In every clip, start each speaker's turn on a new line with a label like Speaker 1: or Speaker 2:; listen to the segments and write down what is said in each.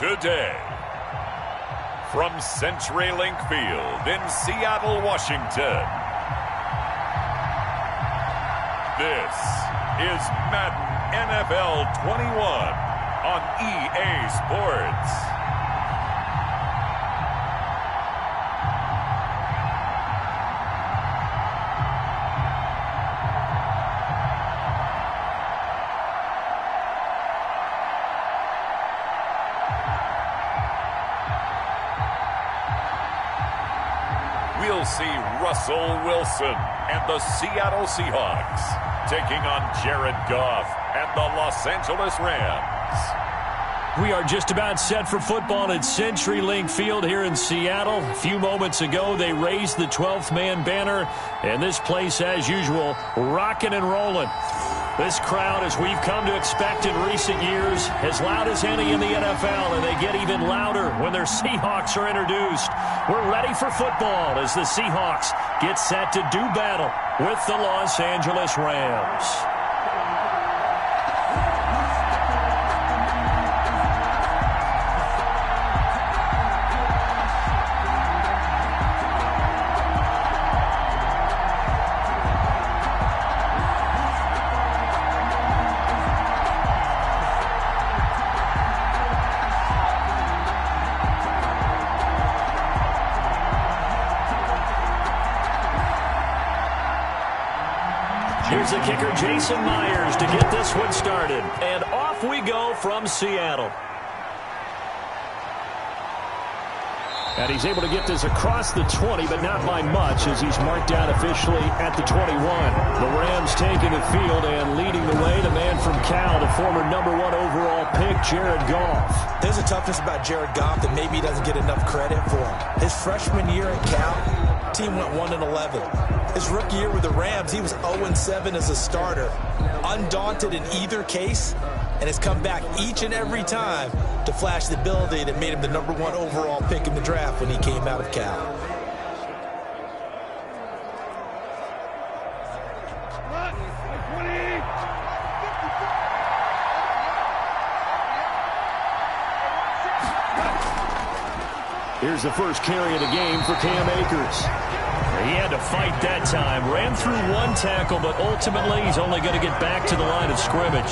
Speaker 1: today. From CenturyLink Field in Seattle, Washington, this is Madden NFL 21 on EA Sports. We'll see Russell Wilson and the Seattle Seahawks taking on Jared Goff and the Los Angeles Rams.
Speaker 2: We are just about set for football at CenturyLink Field here in Seattle. A few moments ago, they raised the 12th man banner, and this place, as usual, rocking and rolling. This crowd, as we've come to expect in recent years, as loud as any in the NFL, and they get even louder when their Seahawks are introduced. We're ready for football as the Seahawks get set to do battle with the Los Angeles Rams. Here's the kicker, Jason Myers, to get this one started. And off we go from Seattle. And he's able to get this across the 20, but not by much, as he's marked down officially at the 21. The Rams taking the field and leading the way. The man from Cal, the former #1 overall pick, Jared Goff.
Speaker 3: There's a toughness about Jared Goff that maybe he doesn't get enough credit for. His freshman year at Cal, team went 1-11. His rookie year with the Rams, he was 0-7 as a starter. Undaunted in either case, and has come back each and every time to flash the ability that made him the #1 overall pick in the draft when he came out of Cal.
Speaker 2: Here's the first carry of the game for Cam Akers. He had to fight that time. Ran through one tackle, but ultimately he's only going to get back to the line of scrimmage.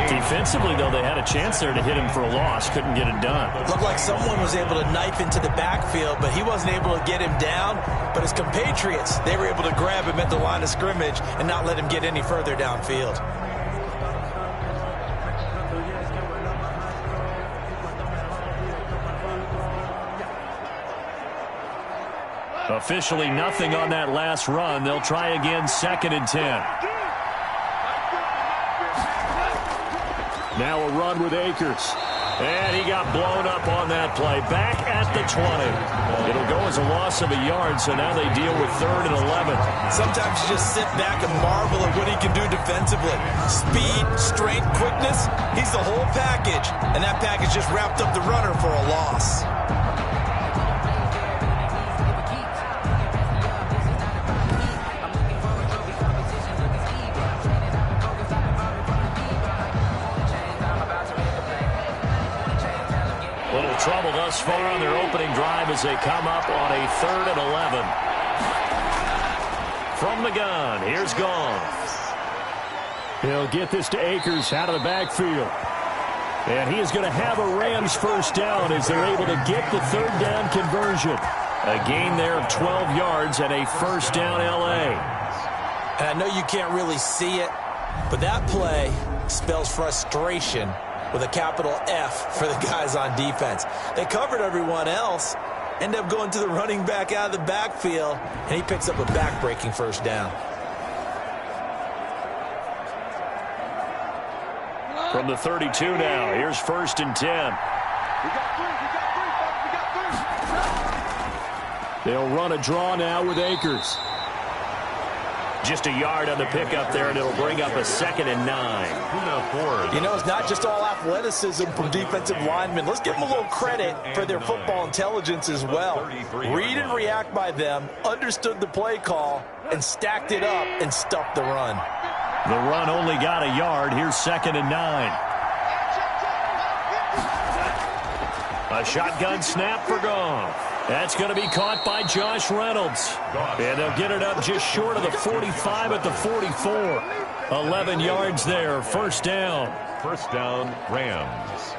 Speaker 2: Defensively, though, they had a chance there to hit him for a loss. Couldn't get it done.
Speaker 3: Looked like someone was able to knife into the backfield, but he wasn't able to get him down. But his compatriots, they were able to grab him at the line of scrimmage and not let him get any further downfield.
Speaker 2: Officially nothing on that last run. They'll try again, 2nd and 10. Now a run with Akers. And he got blown up on that play. Back at the 20. It'll go as a loss of a yard, so now they deal with 3rd and 11.
Speaker 3: Sometimes you just sit back and marvel at what he can do defensively. Speed, strength, quickness, he's the whole package. And that package just wrapped up the runner for a loss.
Speaker 2: Trouble thus far on their opening drive as they come up on a 3rd and 11. From the gun, here's Goff. He'll get this to Akers out of the backfield. And he is going to have a Rams first down as they're able to get the 3rd down conversion. A gain there of 12 yards and a first down L.A.
Speaker 3: And I know you can't really see it, but that play spells frustration with a capital F for the guys on defense. They covered everyone else, end up going to the running back out of the backfield, and he picks up a back-breaking first down.
Speaker 2: From the 32 now, here's 1st and 10. They'll run a draw now with Akers. Just a yard on the pickup there, and it'll bring up a 2nd and 9.
Speaker 3: You know, it's not just all athleticism from defensive linemen. Let's give them a little credit for their football intelligence as well. Read and react by them, understood the play call, and stacked it up and stuffed the run.
Speaker 2: The run only got a yard. Here's 2nd and 9. A shotgun snap for Goff. That's going to be caught by Josh Reynolds. And they'll get it up just short of the 45 at the 44. 11 yards there, first down.
Speaker 1: First down, Rams.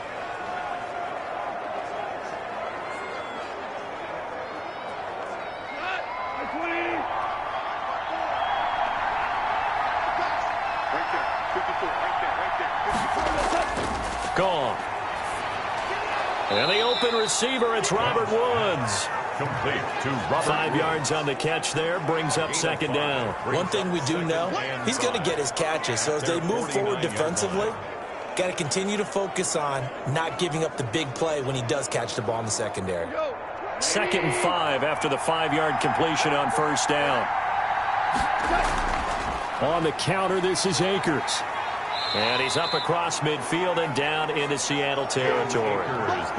Speaker 2: Goff. And the open receiver, it's Robert Woods.
Speaker 1: Complete to Robert
Speaker 2: 5
Speaker 1: Woods.
Speaker 2: yards on the catch there, brings up second down.
Speaker 3: One thing we do know, he's going to get his catches. So as they move forward defensively, got to continue to focus on not giving up the big play when he does catch the ball in the secondary.
Speaker 2: 2nd and 5 after the 5-yard completion on first down. On the counter, this is Akers. And he's up across midfield and down into Seattle territory.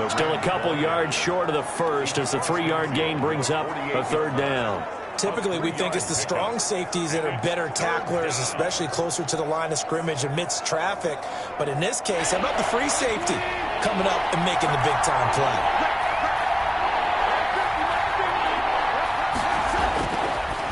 Speaker 2: Still a couple yards short of the first as the 3-yard gain brings up a third down.
Speaker 3: Typically, we think it's the strong safeties that are better tacklers, especially closer to the line of scrimmage amidst traffic. But in this case, how about the free safety coming up and making the big-time play?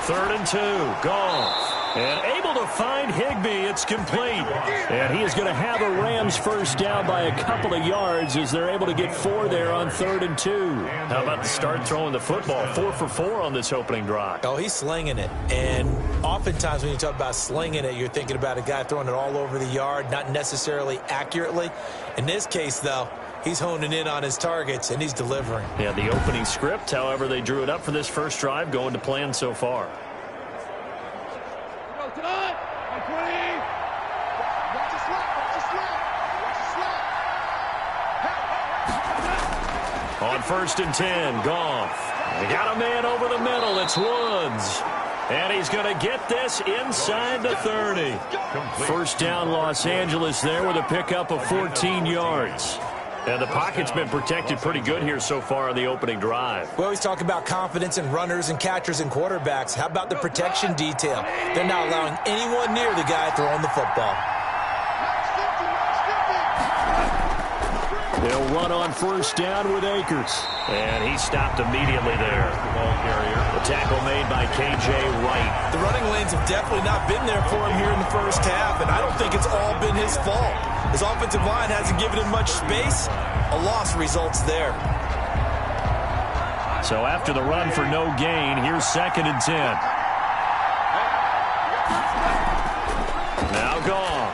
Speaker 2: Third and 2, Goff. And able to find Higbee. It's complete. And he is going to have a Rams first down by a couple of yards as they're able to get 4 there on 3rd and 2. How about the start throwing the football? 4 for 4 on this opening drive.
Speaker 3: Oh, he's slinging it. And oftentimes when you talk about slinging it, you're thinking about a guy throwing it all over the yard, not necessarily accurately. In this case, though, he's honing in on his targets, and he's delivering.
Speaker 2: Yeah, the opening script, however, they drew it up for this first drive, going to plan so far. On 1st and 10, Goff. They got a man over the middle. It's Woods. And he's going to get this inside the 30. First down, Los Angeles there with a pickup of 14 yards. And the pocket's been protected pretty good here so far on the opening drive.
Speaker 3: We always talk about confidence in runners and catchers and quarterbacks. How about the protection detail? They're not allowing anyone near the guy throwing the football.
Speaker 2: They'll run on first down with Akers. And he stopped immediately there. The tackle made by K.J. Wright.
Speaker 3: The running lanes have definitely not been there for him here in the first half, and I don't think it's all been his fault. His offensive line hasn't given him much space. A loss results there.
Speaker 2: So after the run for no gain, here's 2nd and 10. Now Goff.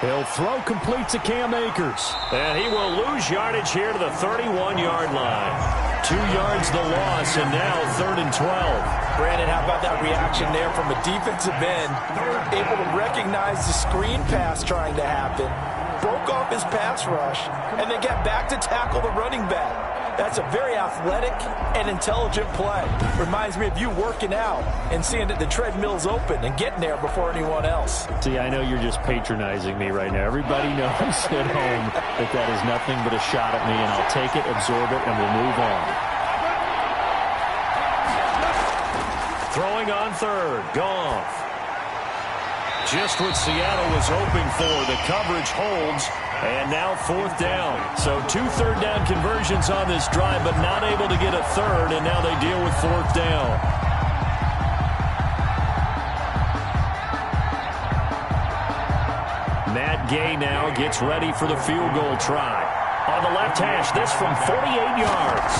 Speaker 2: He'll throw complete to Cam Akers. And he will lose yardage here to the 31-yard line. 2 yards the loss, and now 3rd and 12.
Speaker 3: Brandon, how about that reaction there from a defensive end? Able to recognize the screen pass trying to happen. Broke off his pass rush, and then got back to tackle the running back. That's a very athletic and intelligent play. Reminds me of you working out and seeing that the treadmill's open and getting there before anyone else.
Speaker 2: See, I know you're just patronizing me right now. Everybody knows at home that that is nothing but a shot at me, and I'll take it, absorb it, and we'll move on. Throwing on 3rd, Goff. Just what Seattle was hoping for. The coverage holds, and now 4th down. So 2 third-down conversions on this drive, but not able to get a third, and now they deal with 4th down. Matt Gay now gets ready for the field goal try. On the left hash, this from 48 yards.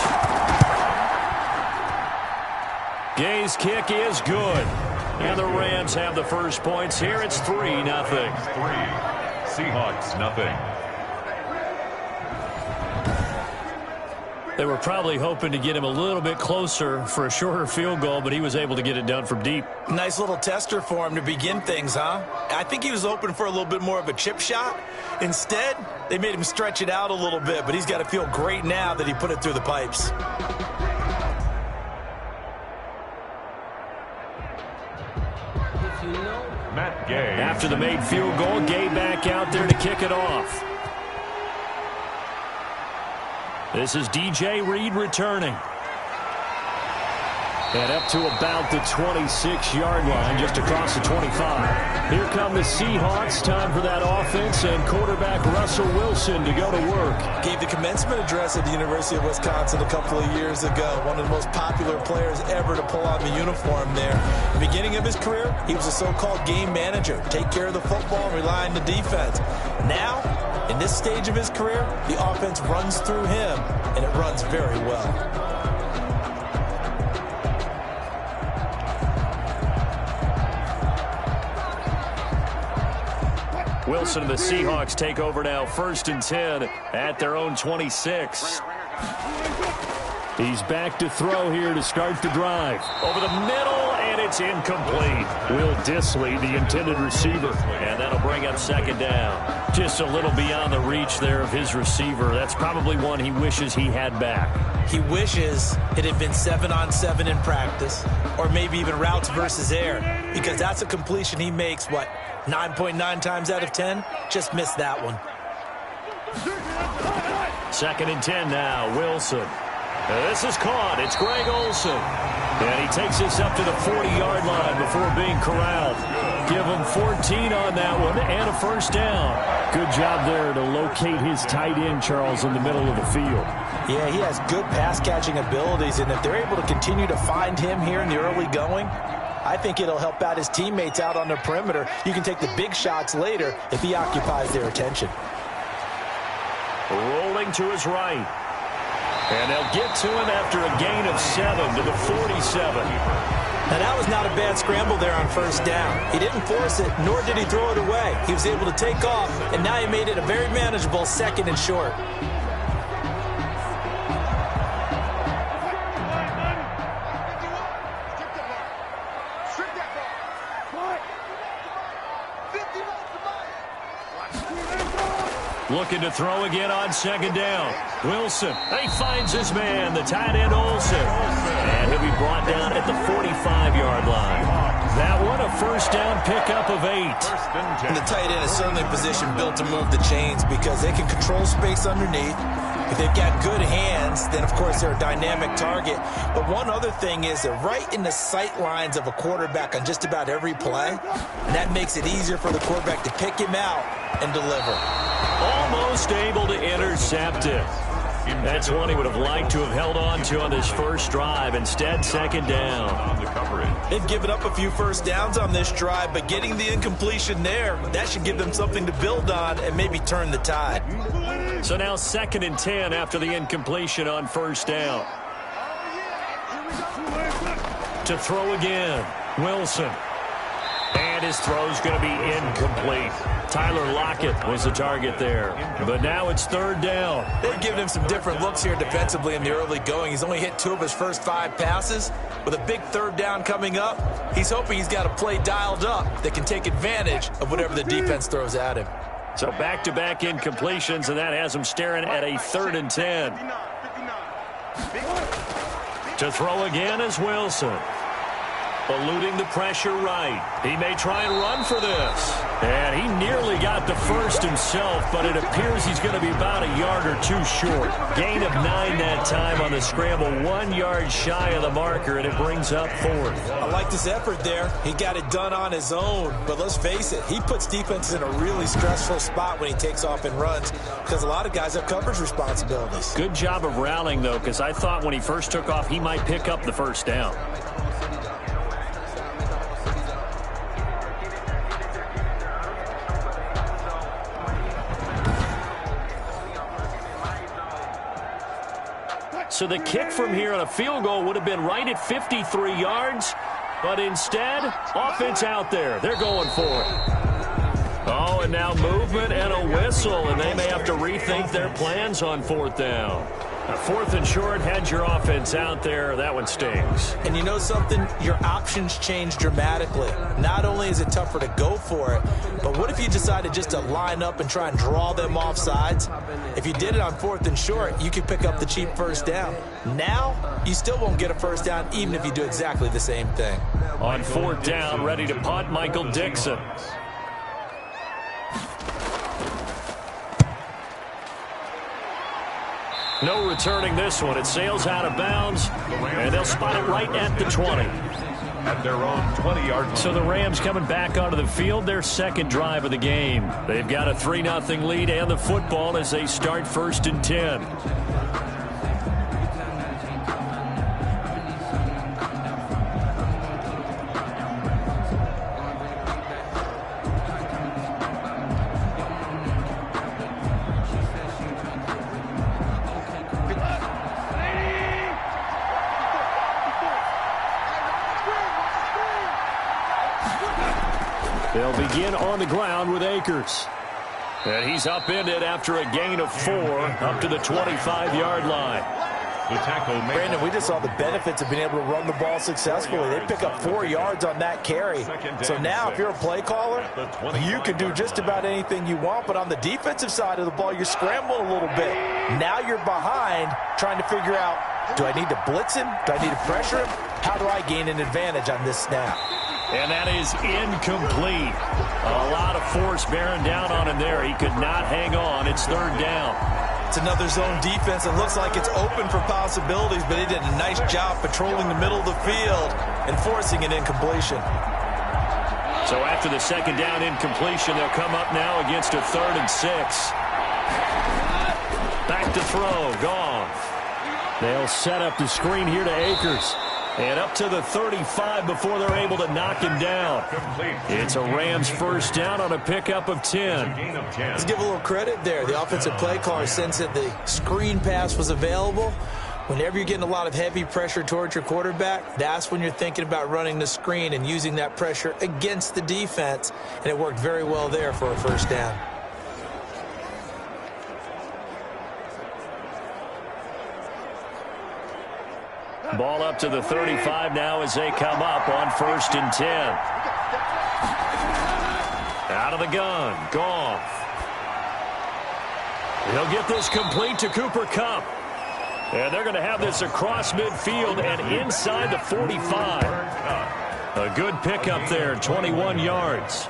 Speaker 2: Gay's kick is good. And the Rams have the first points here. It's 3-0.
Speaker 1: Seahawks, nothing.
Speaker 2: They were probably hoping to get him a little bit closer for a shorter field goal, but he was able to get it done from deep.
Speaker 3: Nice little tester for him to begin things, huh? I think he was open for a little bit more of a chip shot. Instead, they made him stretch it out a little bit, but he's got to feel great now that he put it through the pipes.
Speaker 1: Matt Gay.
Speaker 2: After the made field goal, Gay back out there to kick it off. This is DJ Reed returning. And up to about the 26-yard line, just across the 25. Here come the Seahawks. Time for that offense, and quarterback Russell Wilson to go to work.
Speaker 3: Gave the commencement address at the University of Wisconsin a couple of years ago. One of the most popular players ever to pull on the uniform there. At the beginning of his career, he was a so-called game manager. Take care of the football and rely on the defense. Now, in this stage of his career, the offense runs through him, and it runs very well.
Speaker 2: Wilson and the Seahawks take over now, 1st and 10 at their own 26. He's back to throw here to start the drive. Over the middle, and it's incomplete. Will Dissly, the intended receiver, and that'll bring up 2nd down. Just a little beyond the reach there of his receiver. That's probably one he wishes he had back.
Speaker 3: He wishes it had been 7-on-7 in practice, or maybe even routes versus air, because that's a completion he makes, 9.9 times out of 10? Just missed that one.
Speaker 2: 2nd and 10 now, Wilson. This is caught. It's Greg Olsen. And he takes this up to the 40-yard line before being corralled. Give him 14 on that one and a 1st down. Good job there to locate his tight end, Charles, in the middle of the field.
Speaker 3: Yeah, he has good pass-catching abilities, and if they're able to continue to find him here in the early going, I think it'll help out his teammates out on the perimeter. You can take the big shots later if he occupies their attention.
Speaker 2: Rolling to his right. And they'll get to him after a gain of 7 to the 47.
Speaker 3: Now, that was not a bad scramble there on 1st down. He didn't force it, nor did he throw it away. He was able to take off, and now he made it a very manageable 2nd and short.
Speaker 2: Looking to throw again on 2nd down. Wilson, he finds his man, the tight end Olsen. And he'll be brought down at the 45-yard line. That one, a 1st down pickup of 8.
Speaker 3: And the tight end is certainly a position built to move the chains because they can control space underneath. If they've got good hands, then, of course, they're a dynamic target. But one other thing is they're right in the sight lines of a quarterback on just about every play. And that makes it easier for the quarterback to pick him out and deliver.
Speaker 2: Almost able to intercept it. That's one he would have liked to have held on to on this first drive. Instead, 2nd down.
Speaker 3: They've given up a few 1st downs on this drive, but getting the incompletion there, that should give them something to build on and maybe turn the tide.
Speaker 2: So now 2nd and 10 after the incompletion on 1st down. To throw again, Wilson. And his throw's going to be incomplete. Tyler Lockett was the target there. But now it's 3rd down.
Speaker 3: They've given him some different looks here defensively in the early going. He's only hit 2 of his first 5 passes. With a big 3rd down coming up, he's hoping he's got a play dialed up that can take advantage of whatever the defense throws at him.
Speaker 2: So back-to-back incompletions, and that has him staring at a 3rd and 10. To throw again is Wilson. Eluding the pressure right. He may try and run for this. And he nearly got the 1st himself, but it appears he's going to be about a yard or 2 short. Gain of 9 that time on the scramble, 1 yard shy of the marker, and it brings up 4th.
Speaker 3: I like this effort there. He got it done on his own, but let's face it, he puts defenses in a really stressful spot when he takes off and runs because a lot of guys have coverage responsibilities.
Speaker 2: Good job of rallying, though, because I thought when he first took off, he might pick up the 1st down. So the kick from here on a field goal would have been right at 53 yards. But instead, offense out there. They're going for it. Oh, and now movement and a whistle. And they may have to rethink their plans on 4th down. A 4th and short, had your offense out there. That one stings.
Speaker 3: And you know something? Your options change dramatically. Not only is it tougher to go for it, but what if you decided just to line up and try and draw them off sides? If you did it on 4th and short, you could pick up the cheap 1st down. Now, you still won't get a 1st down even if you do exactly the same thing.
Speaker 2: On 4th down, ready to punt, Michael Dixon. No returning this one. It sails out of bounds, and they'll spot it right at the 20.
Speaker 1: At their own 20-yard line.
Speaker 2: So the Rams coming back onto the field, their second drive of the game. They've got a 3-0 lead and the football as they start 1st and 10. They'll begin on the ground with Akers. And he's upended after a gain of 4 up to the 25-yard line.
Speaker 1: The tackle made.
Speaker 3: Brandon, we just saw the benefits of being able to run the ball successfully. They pick up 4 yards on that carry. So now if you're a play caller, you can do just about anything you want. But on the defensive side of the ball, you're scrambling a little bit. Now you're behind trying to figure out, do I need to blitz him? Do I need to pressure him? How do I gain an advantage on this snap?
Speaker 2: And that is incomplete. A lot of force bearing down on him there. He could not hang on. It's 3rd down.
Speaker 3: It's another zone defense. It looks like it's open for possibilities, but he did a nice job patrolling the middle of the field and forcing an incompletion.
Speaker 2: So after the 2nd down incompletion, they'll come up now against a 3rd and 6. Back to throw. Goff. They'll set up the screen here to Akers. And up to the 35 before they're able to knock him down. It's a Rams 1st down on a pickup of 10.
Speaker 3: Let's give a little credit there. The offensive play caller, since that the screen pass was available, whenever you're getting a lot of heavy pressure towards your quarterback, that's when you're thinking about running the screen and using that pressure against the defense. And it worked very well there for a 1st down.
Speaker 2: Ball up to the 35 now as they come up on 1st and 10. Out of the gun, Goff. He'll get this complete to Cooper Kupp. And they're going to have this across midfield and inside the 45. A good pickup there, 21 yards.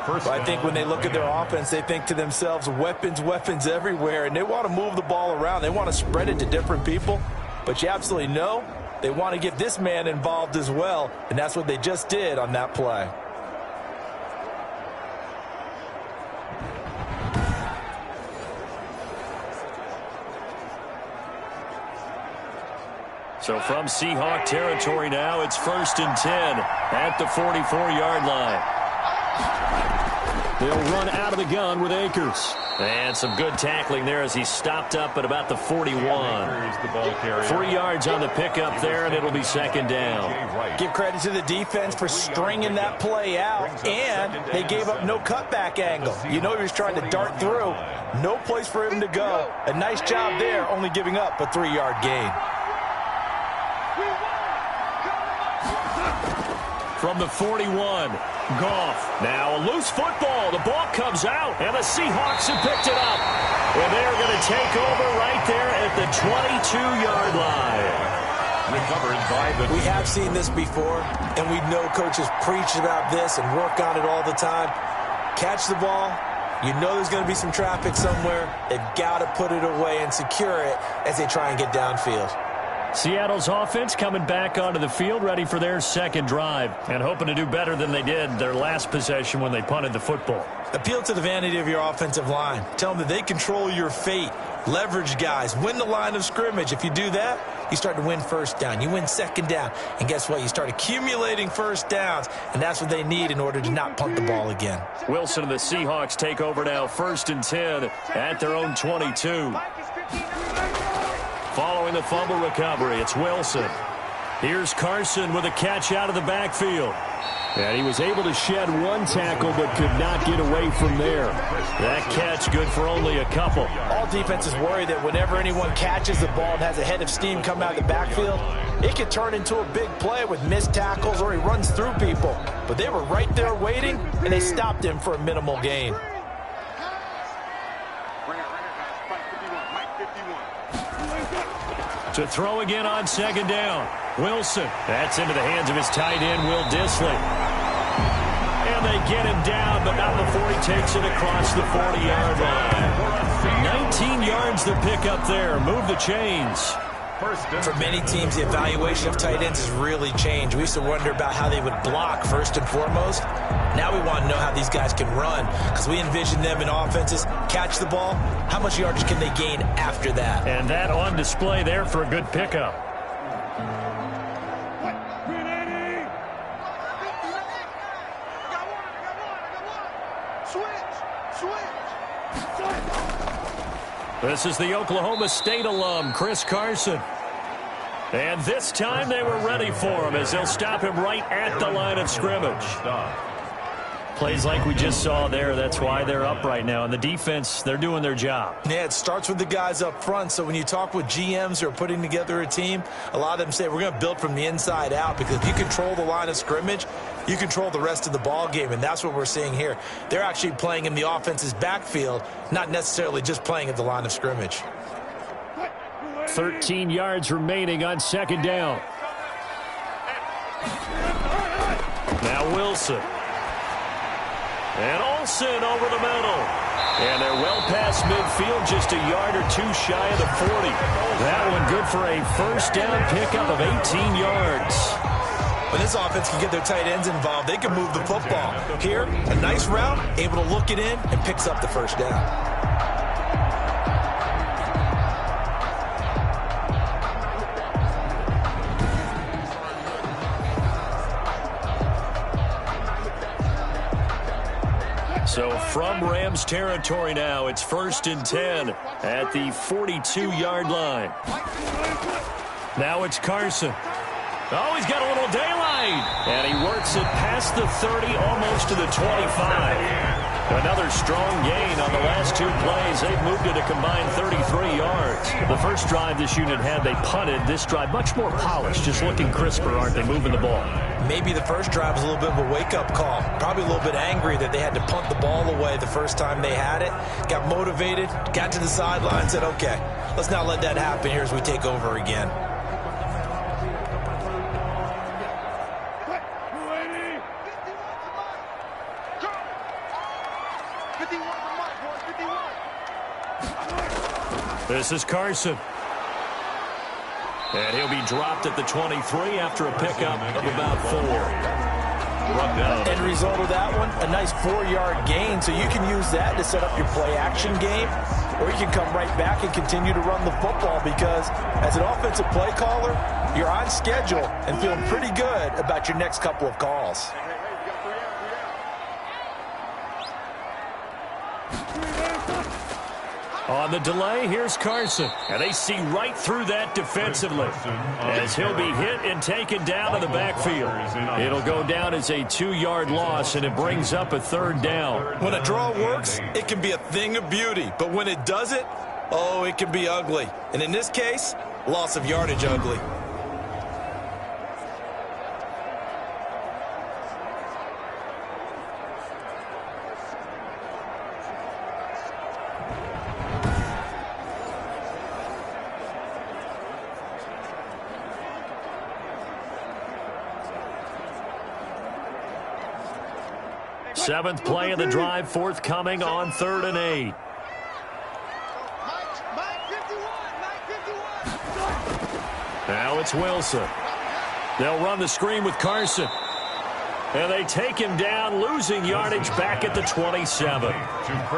Speaker 3: Well, I think when they look at their offense, they think to themselves, weapons, weapons everywhere, and they want to move the ball around. They want to spread it to different people. But you absolutely know they want to get this man involved as well, and that's what they just did on that play.
Speaker 2: So from Seahawk territory now, it's 1st and 10 at the 44-yard line. They'll run out of the gun with Akers. And some good tackling there as he stopped up at about the 41. 3 yards on the pickup there, and it'll be 2nd down.
Speaker 3: Give credit to the defense for stringing that play out, and they gave up no cutback angle. You know he was trying to dart through. No place for him to go. A nice job there, only giving up a 3-yard gain.
Speaker 2: From the 41, Goff. Now a loose football. The ball comes out, and the Seahawks have picked it up. And they're going to take over right there at the 22-yard line.
Speaker 1: Recovered by the...
Speaker 3: We have seen this before, and we know coaches preach about this and work on it all the time. Catch the ball. You know there's going to be some traffic somewhere. They've got to put it away and secure it as they try and get downfield.
Speaker 2: Seattle's offense coming back onto the field, ready for their 2nd drive, and hoping to do better than they did their last possession when they punted the football.
Speaker 3: Appeal to the vanity of your offensive line. Tell them that they control your fate. Leverage guys. Win the line of scrimmage. If you do that, you start to win 1st down. You win 2nd down. And guess what? You start accumulating 1st downs, and that's what they need in order to not punt the ball again.
Speaker 2: Wilson and the Seahawks take over now, 1st and 10 at their own 22. Following the fumble recovery, it's Wilson. Here's Carson with a catch out of the backfield. And he was able to shed 1 tackle but could not get away from there. That catch good for only a couple.
Speaker 3: All defenses worry that whenever anyone catches the ball and has a head of steam come out of the backfield, it could turn into a big play with missed tackles or he runs through people. But they were right there waiting, and they stopped him for a minimal gain.
Speaker 2: To throw again on 2nd down. Wilson. That's into the hands of his tight end, Will Dissly. And they get him down, but not before he takes it across the 40-yard line. 19 yards to pick up there. Move the chains.
Speaker 3: For many teams, the evaluation of tight ends has really changed. We used to wonder about how they would block first and foremost. Now we want to know how these guys can run, because we envision them in offenses catch the ball. How much yardage can they gain after that?
Speaker 2: And that on display there for a good pickup. This is the Oklahoma State alum, Chris Carson. And this time they were ready for him as they'll stop him right at the line of scrimmage. Plays like we just saw there. That's why they're up right now. And the defense, they're doing their job.
Speaker 3: Yeah, it starts with the guys up front. So when you talk with GMs who are putting together a team, a lot of them say we're going to build from the inside out, because if you control the line of scrimmage, you control the rest of the ball game, and that's what we're seeing here. They're actually playing in the offense's backfield, not necessarily just playing at the line of scrimmage.
Speaker 2: 13 yards remaining on second down. Now Wilson. And Olsen over the middle. And they're well past midfield, just a yard or two shy of the 40. That one good for a first down pickup of 18 yards.
Speaker 3: When this offense can get their tight ends involved, they can move the football. Here, a nice route, able to look it in, and picks up the first down.
Speaker 2: So from Rams territory now, it's 1st and 10 at the 42-yard line. Now it's Carson. Oh, he's got a little daylight. And he works it past the 30, almost to the 25. Another strong gain on the last two plays. They've moved it a combined 33 yards. The first drive this unit had, they punted. This drive, much more polished, just looking crisper, aren't they, moving the ball?
Speaker 3: Maybe the first drive was a little bit of a wake-up call. Probably a little bit angry that they had to punt the ball away the first time they had it. Got motivated, got to the sideline, said, okay, let's not let that happen here as we take over again.
Speaker 2: This is Carson. And he'll be dropped at the 23 after a pickup of about 4.
Speaker 3: End result of that one, a nice 4-yard gain, so you can use that to set up your play-action game, or you can come right back and continue to run the football, because as an offensive play caller, you're on schedule and feeling pretty good about your next couple of calls.
Speaker 2: On the delay, here's Carson. And they see right through that defensively as he'll be hit and taken down to the backfield. It'll go down as a 2-yard loss, and it brings up a 3rd down.
Speaker 3: When a draw works, it can be a thing of beauty. But when it doesn't, oh, it can be ugly. And in this case, loss of yardage ugly.
Speaker 2: Seventh play of the drive, forthcoming on 3rd and 8. Now it's Wilson. They'll run the screen with Carson. And they take him down, losing yardage back at the 27.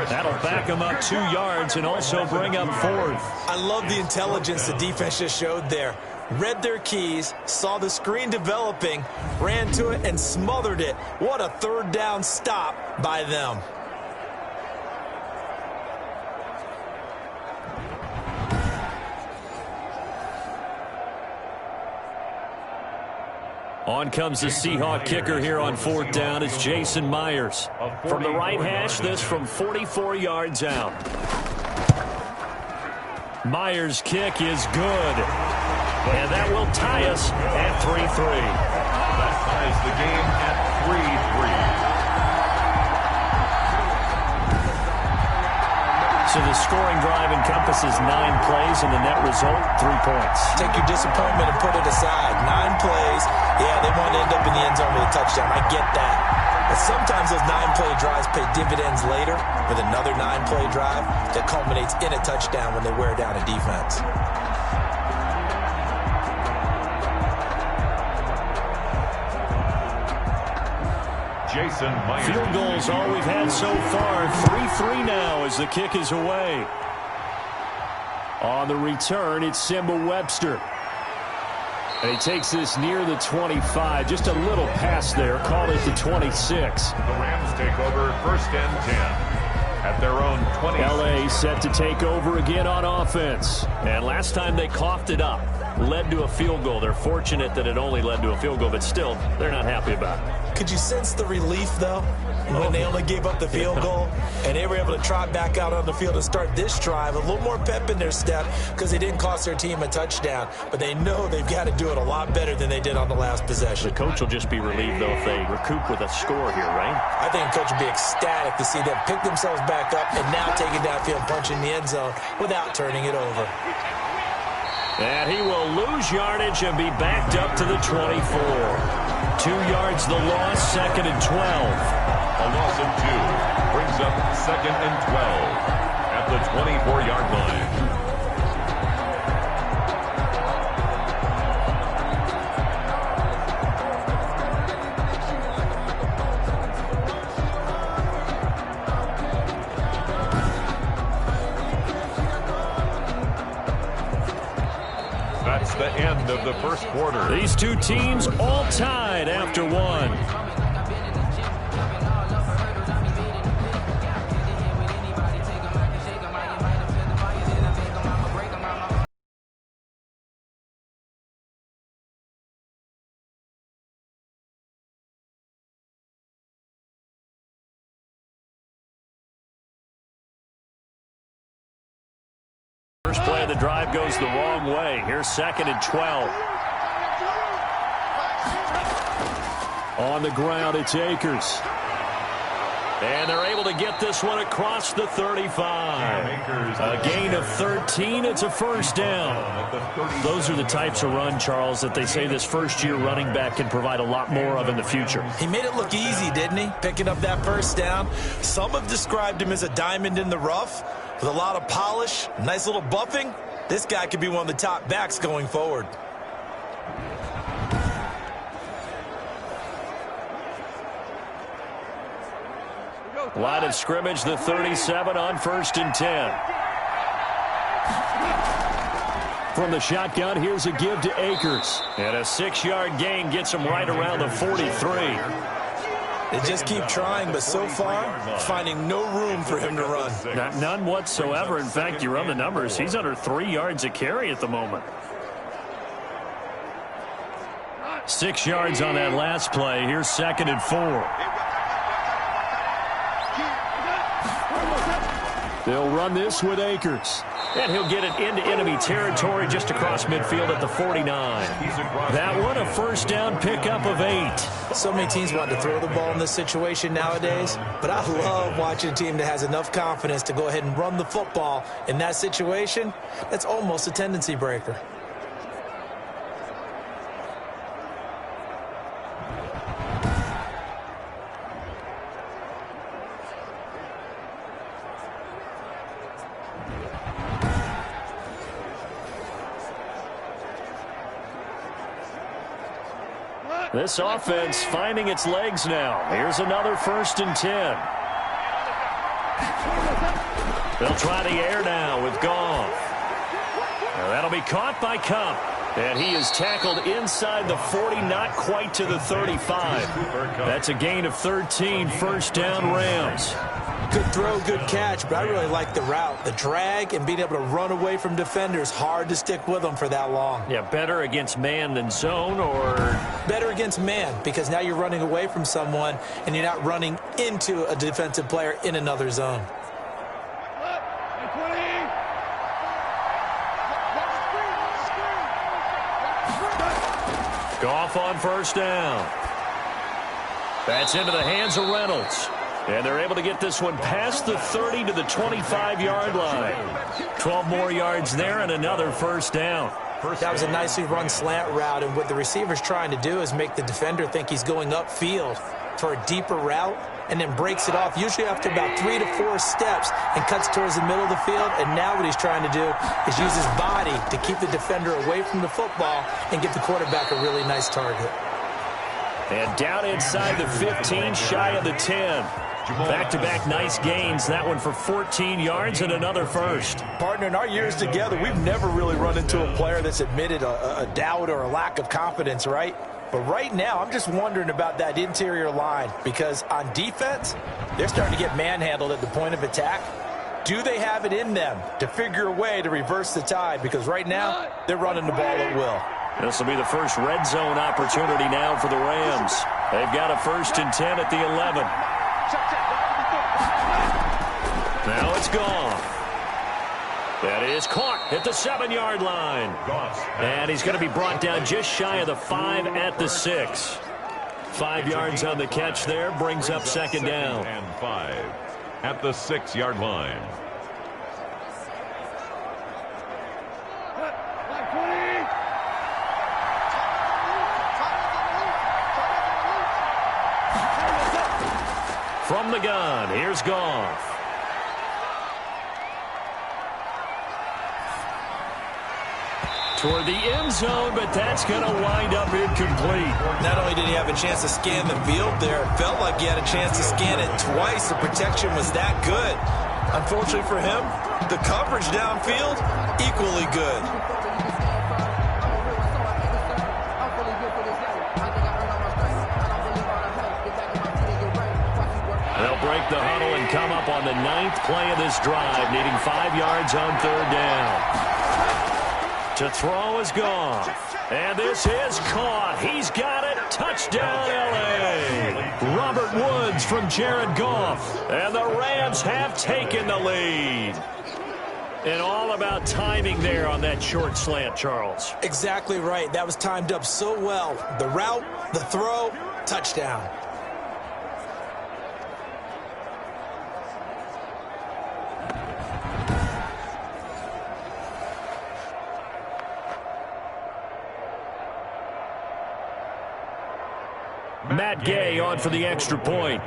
Speaker 2: That'll back him up 2 yards and also bring up 4th.
Speaker 3: I love the intelligence the defense just showed there. Read their keys, saw the screen developing, ran to it, and smothered it. What a 3rd down stop by them.
Speaker 2: On comes the Seahawk kicker here on 4th down. It's Jason Myers. From the right hash, this from 44 yards out. Myers' kick is good. And that will tie us at 3-3.
Speaker 1: That ties the game at 3-3.
Speaker 2: So the scoring drive encompasses 9 plays, and the net result, 3 points.
Speaker 3: Take your disappointment and put it aside. 9 plays. Yeah, they want to end up in the end zone with a touchdown. I get that. But sometimes those 9-play drives pay dividends later with another 9-play drive that culminates in a touchdown when they wear down a defense.
Speaker 2: Field goals all we've had so far. 3-3 now as the kick is away. On the return, it's Simba Webster. And he takes this near the 25. Just a little pass there. Call it the 26.
Speaker 1: The Rams take over 1st and 10 at their own 20.
Speaker 2: LA set to take over again on offense. And last time they coughed it up. Led to a field goal. They're fortunate that it only led to a field goal, but still, they're not happy about it.
Speaker 3: Could you sense the relief, though, when they only gave up the field goal and they were able to trot back out on the field and start this drive? A little more pep in their step because they didn't cost their team a touchdown, but they know they've got to do it a lot better than they did on the last possession.
Speaker 2: The coach will just be relieved, though, if they recoup with a score here, right?
Speaker 3: I think the coach will be ecstatic to see them pick themselves back up and now take it downfield, punching the end zone without turning it over.
Speaker 2: And he will lose yardage and be backed up to the 24. 2 yards the loss, 2nd and 12.
Speaker 1: A loss of 2 brings up 2nd and 12 at the 24-yard line. That's the end of the first quarter.
Speaker 2: These two teams all tied after one. First play of the drive goes the wrong way. Here's 2nd and 12. On the ground, it's Akers. And they're able to get this one across the 35. A gain of 13. It's a first down. Those are the types of run, Charles, that they say this first-year running back can provide a lot more of in the future.
Speaker 3: He made it look easy, didn't he? Picking up that first down. Some have described him as a diamond in the rough with a lot of polish, nice little buffing. This guy could be one of the top backs going forward.
Speaker 2: Line of scrimmage, the 37 on 1st and 10. From the shotgun, here's a give to Akers. And a 6-yard gain gets him right around the 43.
Speaker 3: They just keep trying, but so far, finding no room for him to run.
Speaker 2: None whatsoever. In fact, you run the numbers. He's under 3 yards a carry at the moment. 6 yards on that last play. Here's 2nd and 4. They'll run this with Akers. And he'll get it into enemy territory just across midfield at the 49. That one, a first down pickup of 8.
Speaker 3: So many teams want to throw the ball in this situation nowadays, but I love watching a team that has enough confidence to go ahead and run the football in that situation. That's almost a tendency breaker.
Speaker 2: This offense finding its legs now. Here's another 1st and 10. They'll try the air now with Goff. Now that'll be caught by Cup. And he is tackled inside the 40, not quite to the 35. That's a gain of 13, first down Rams.
Speaker 3: Good throw, good catch, but I really like the route. The drag and being able to run away from defenders, hard to stick with them for that long.
Speaker 2: Yeah, better against man than zone, or?
Speaker 3: Better against man, because now you're running away from someone and you're not running into a defensive player in another zone.
Speaker 2: Goff on first down. That's into the hands of Reynolds. And they're able to get this one past the 30 to the 25-yard line. 12 more yards there and another first down.
Speaker 3: That was a nicely run slant route, and what the receiver's trying to do is make the defender think he's going upfield. for a deeper route and then breaks it off, usually after about 3 to 4 steps, and cuts towards the middle of the field. And now what he's trying to do is use his body to keep the defender away from the football and give the quarterback a really nice target.
Speaker 2: And down inside the 15, shy of the 10. Back-to-back nice gains. That one for 14 yards and another first.
Speaker 3: Partner, in our years together, we've never really run into a player that's admitted a doubt or a lack of confidence, right? But right now, I'm just wondering about that interior line, because on defense, they're starting to get manhandled at the point of attack. Do they have it in them to figure a way to reverse the tide? Because right now, they're running the ball at will.
Speaker 2: This will be the first red zone opportunity now for the Rams. They've got a 1st and 10 at the 11. Now it's gone. That is caught at the 7-yard line. And he's going to be brought down just shy of the 5 at the 6. 5 yards on the catch there, brings up 2nd down.
Speaker 1: And 5 at the 6-yard line.
Speaker 2: From the gun, here's Goff. Toward the end zone, but that's going to wind up incomplete.
Speaker 3: Not only did he have a chance to scan the field there, it felt like he had a chance to scan it twice. The protection was that good. Unfortunately for him, the coverage downfield, equally good.
Speaker 2: They'll break the huddle and come up on the 9th play of this drive, needing 5 yards on 3rd down. To throw is gone. And this is caught. He's got it. Touchdown, L.A. Robert Woods from Jared Goff. And the Rams have taken the lead. And all about timing there on that short slant, Charles.
Speaker 3: Exactly right. That was timed up so well. The route, the throw, touchdown.
Speaker 2: Matt Gay on for the extra point.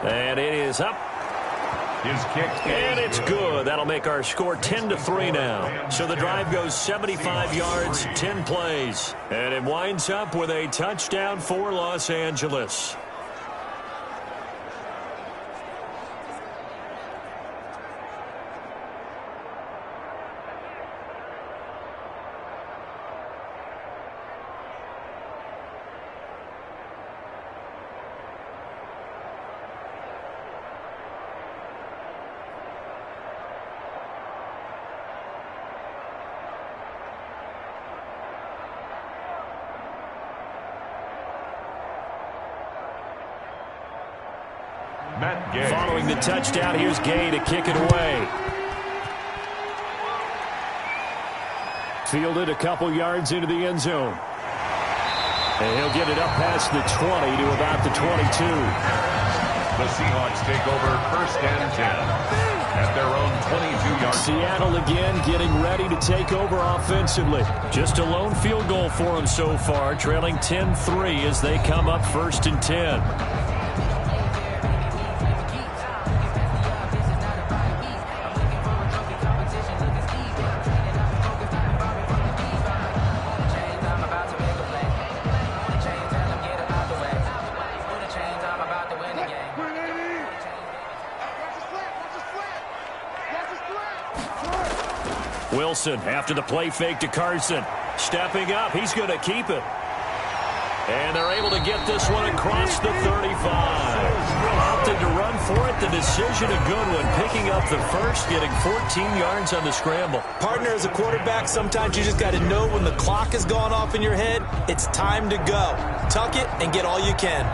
Speaker 2: And it is up.
Speaker 1: His kick,
Speaker 2: and it's good. That'll make our score 10-3 now. So the drive goes 75 yards, 10 plays. And it winds up with a touchdown for Los Angeles. Following the touchdown, here's Gay to kick it away. Fielded a couple yards into the end zone. And he'll get it up past the 20 to about the 22.
Speaker 1: The Seahawks take over 1st and 10 at their own 22-yard.
Speaker 2: Seattle again getting ready to take over offensively. Just a lone field goal for them so far, trailing 10-3 as they come up 1st and 10. Wilson after the play fake to Carson. Stepping up, he's going to keep it. And they're able to get this one across the 35. Opted to run for it. The decision a good one. Picking up the first, getting 14 yards on the scramble.
Speaker 3: Partner, as a quarterback, sometimes you just got to know when the clock has gone off in your head, it's time to go. Tuck it and get all you can.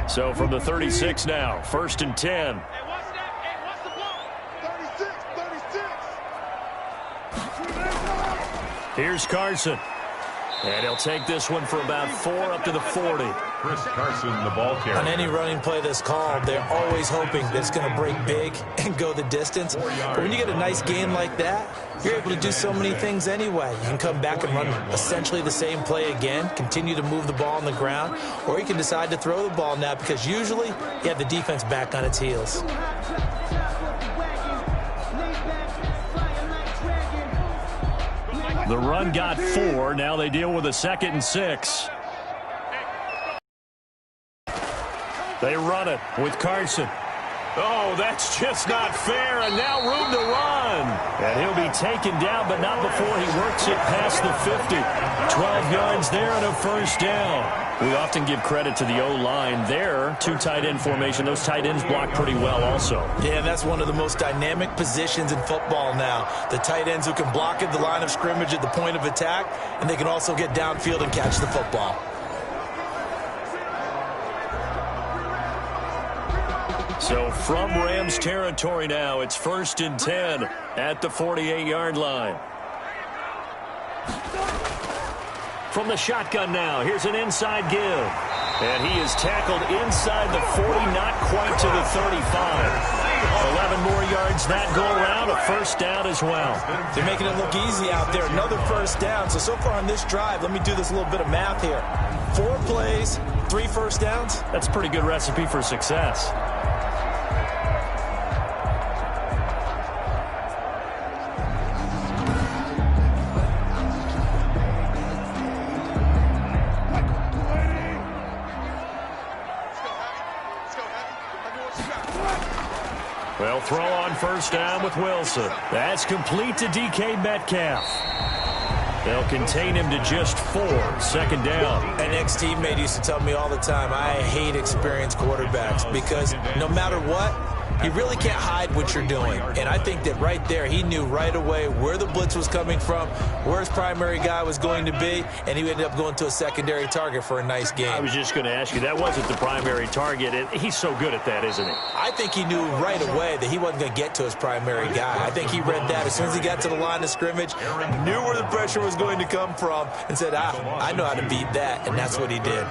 Speaker 2: So from the 36 now, 1st and 10.
Speaker 4: Hey, what's the block? 36.
Speaker 2: Here's Carson. And he'll take this one for about 4 up to the 40.
Speaker 1: Chris Carson, the ball carrier.
Speaker 3: On any running play that's called, they're always hoping that it's going to break big and go the distance. But when you get a nice game like that, you're able to do so many things anyway. You can come back and run essentially the same play again, continue to move the ball on the ground, or you can decide to throw the ball now because usually you have the defense back on its heels.
Speaker 2: The run got 4. Now they deal with a 2nd and 6. They run it with Carson. Oh, that's just not fair, and now room to run. And he'll be taken down, but not before he works it past the 50. 12 yards there and a first down. We often give credit to the O-line there. 2 tight end formation. Those tight ends block pretty well also.
Speaker 3: Yeah, that's one of the most dynamic positions in football now. The tight ends who can block at the line of scrimmage at the point of attack, and they can also get downfield and catch the football.
Speaker 2: So from Rams territory now, it's 1st and 10 at the 48-yard line. From the shotgun now, here's an inside give. And he is tackled inside the 40, not quite to the 35. 11 more yards that go around, a first down as well.
Speaker 3: They're making it look easy out there. Another first down. So far on this drive, let me do this little bit of math here. 4 plays, 3 first downs.
Speaker 2: That's a pretty good recipe for success. Well, throw on first down with Wilson. That's complete to DK Metcalf. They'll contain him to just 4. 2nd down.
Speaker 3: An ex-teammate used to tell me all the time, I hate experienced quarterbacks because no matter what, you really can't hide what you're doing. And I think that right there, he knew right away where the blitz was coming from, where his primary guy was going to be, and he ended up going to a secondary target for a nice game.
Speaker 2: I was just going to ask you, that wasn't the primary target. He's so good at that, isn't he?
Speaker 3: I think he knew right away that he wasn't going to get to his primary guy. I think he read that as soon as he got to the line of scrimmage, knew where the pressure was going to come from, and said, I know how to beat that, and that's what he did.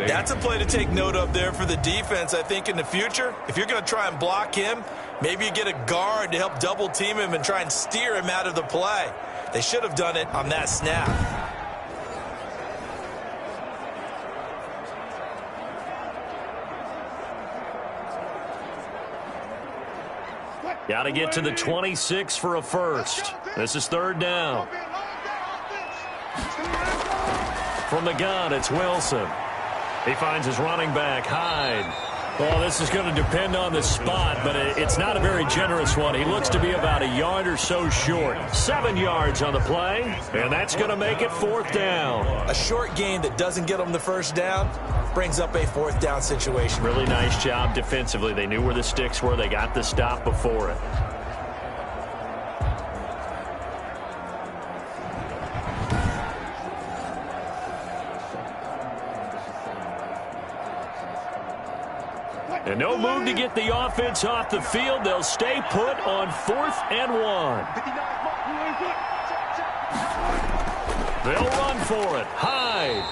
Speaker 3: That's a play to take note of there for the defense. I think in the future, if you're going to try and block him, maybe you get a guard to help double team him and try and steer him out of the play. They should have done it on that snap.
Speaker 2: Got to get to the 26 for a first. This is 3rd down. From the gun, it's Wilson. He finds his running back, Hyde. Well, this is going to depend on the spot, but it's not a very generous one. He looks to be about a yard or so short. 7 yards on the play, and that's going to make it 4th down.
Speaker 3: A short gain that doesn't get them the first down brings up a 4th down situation.
Speaker 2: Really nice job defensively. They knew where the sticks were. They got the stop before it. And no move to get the offense off the field. They'll stay put on 4th and 1. They'll run for it. Hyde.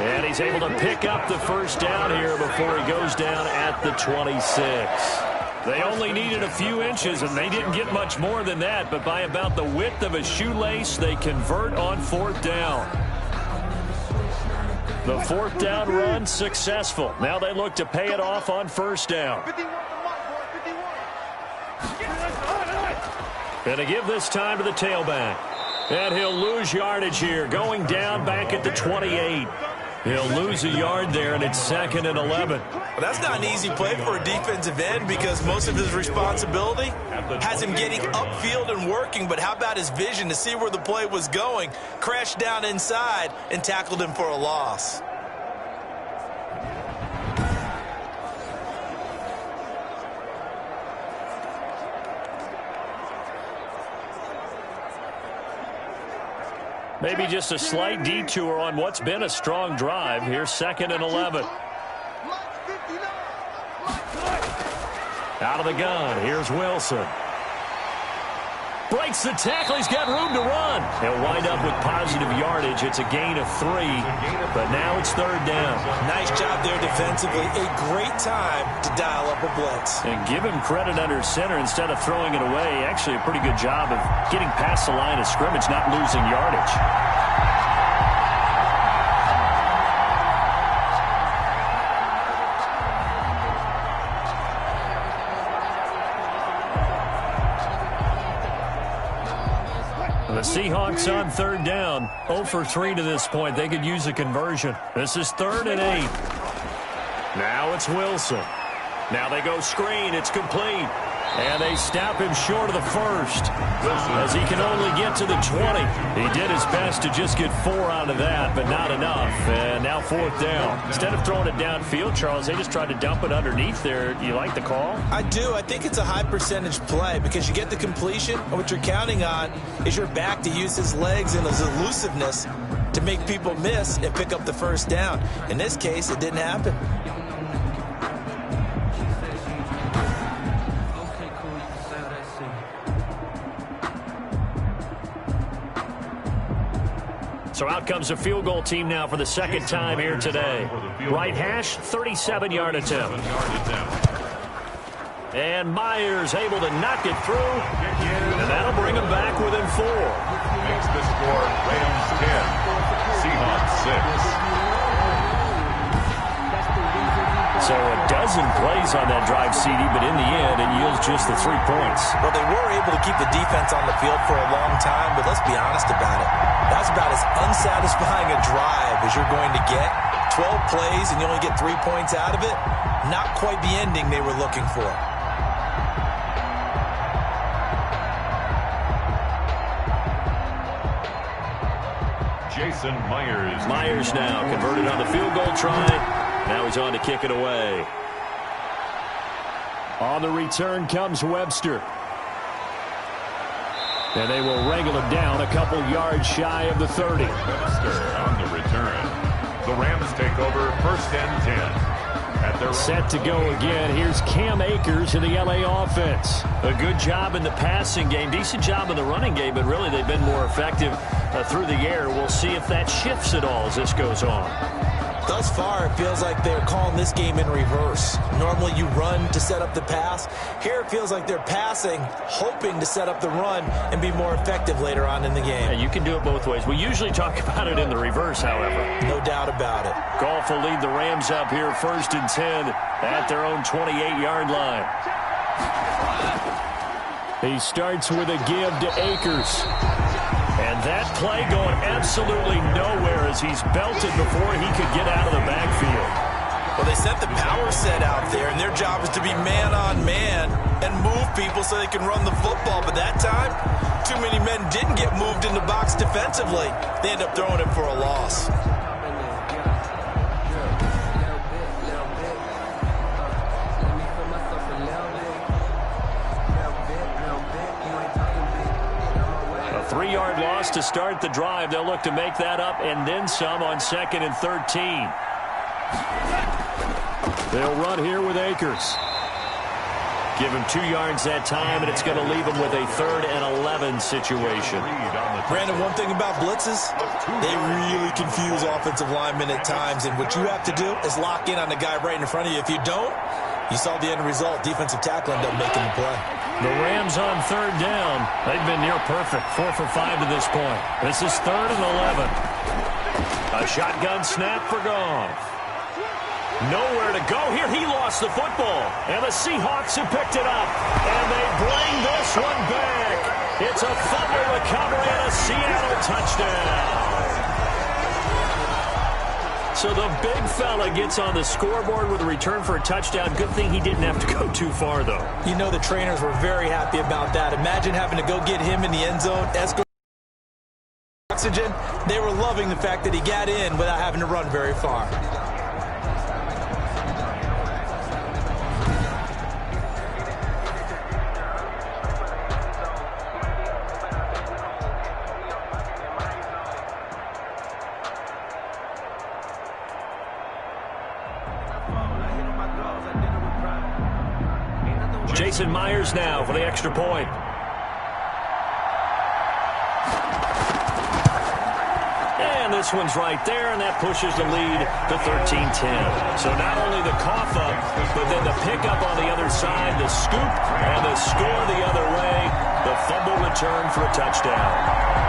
Speaker 2: And he's able to pick up the first down here before he goes down at the 26. They only needed a few inches, and they didn't get much more than that. But by about the width of a shoelace, they convert on 4th down. The 4th down run successful. Now they look to pay it off on first down. And to give this time to the tailback. And he'll lose yardage here, going down back at the 28. He'll lose a yard there, and it's 2nd and 11.
Speaker 3: Well, that's not an easy play for a defensive end because most of his responsibility has him getting upfield and working, but how about his vision to see where the play was going, crashed down inside, and tackled him for a loss.
Speaker 2: Maybe just a slight detour on what's been a strong drive. Here's 2nd and 11. Out of the gun, here's Wilson. breaks the tackle. He's got room to run. He'll wind up with positive yardage. It's a gain of 3, but now it's 3rd down.
Speaker 3: Nice job there defensively. A great time to dial up a blitz.
Speaker 2: And give him credit under center instead of throwing it away. Actually, a pretty good job of getting past the line of scrimmage, not losing yardage. The Seahawks on 3rd down. 0 for 3 to this point. They could use a conversion. This is 3rd and 8. Now it's Wilson. Now they go screen. It's complete. And they stop him short of the 1st as he can only get to the 20. He did his best to just get 4 out of that, but not enough. And now 4th down. Instead of throwing it downfield, Charles, they just tried to dump it underneath there. Do you like the call?
Speaker 3: I do. I think it's a high percentage play because you get the completion, and what you're counting on is your back to use his legs and his elusiveness to make people miss and pick up the 1st down. In this case, it didn't happen.
Speaker 2: So out comes a field goal team now for the 2nd time here today. Right hash, 37-yard attempt. And Myers able to knock it through, and that'll bring him back within 4.
Speaker 1: Makes the score Rams 10, Seahawks 6.
Speaker 2: So a dozen plays on that drive, CD, but in the end, it yields just the 3 points.
Speaker 3: Well, they were able to keep the defense on the field for a long time, but let's be honest about it. That's about as unsatisfying a drive as you're going to get. 12 plays and you only get 3 points out of it. Not quite the ending they were looking for.
Speaker 1: Jason Myers.
Speaker 2: Myers now converted on the field goal try. Now he's on to kick it away. On the return comes Webster. And they will wrangle him down a couple yards shy of the 30.
Speaker 1: Webster on the return. The Rams take over 1st and 10. At their
Speaker 2: set to go again. Here's Cam Akers in the LA offense. A good job in the passing game. Decent job in the running game, but really they've been more effective through the air. We'll see if that shifts at all as this goes on.
Speaker 3: Thus far, it feels like they're calling this game in reverse. Normally you run to set up the pass. Here it feels like they're passing, hoping to set up the run and be more effective later on in the game.
Speaker 2: Yeah, you can do it both ways. We usually talk about it in the reverse, however.
Speaker 3: No doubt about it.
Speaker 2: Goff will lead the Rams up here 1st and 10 at their own 28-yard line. He starts with a give to Akers. And that play going absolutely nowhere as he's belted before he could get out of the backfield.
Speaker 3: Well, they sent the power set out there, and their job is to be man-on-man and move people so they can run the football. But that time, too many men didn't get moved in the box defensively. They end up throwing it for a loss.
Speaker 2: A 3-yard loss to start the drive. They'll look to make that up and then some on 2nd and 13. They'll run here with Akers. Give him 2 yards that time, and it's going to leave him with a 3rd and 11 situation.
Speaker 3: Brandon, one thing about blitzes, they really confuse offensive linemen at times, and what you have to do is lock in on the guy right in front of you. If you don't, you saw the end result. Defensive tackle ended up making the play.
Speaker 2: The Rams on 3rd down. They've been near perfect. 4 for 5 to this point. This is 3rd and 11. A shotgun snap for Goff. Nowhere to go here. He lost the football. And the Seahawks have picked it up. And they bring this one back. It's a fumble recovery and a Seattle touchdown. So the big fella gets on the scoreboard with a return for a touchdown. Good thing he didn't have to go too far, though.
Speaker 3: You know the trainers were very happy about that. Imagine having to go get him in the end zone, escort oxygen. They were loving the fact that he got in without having to run very far.
Speaker 2: Jason Myers now for the extra point. And this one's right there, and that pushes the lead to 13-10. So not only the cough up, but then the pickup on the other side, the scoop, and the score the other way, the fumble return for a touchdown.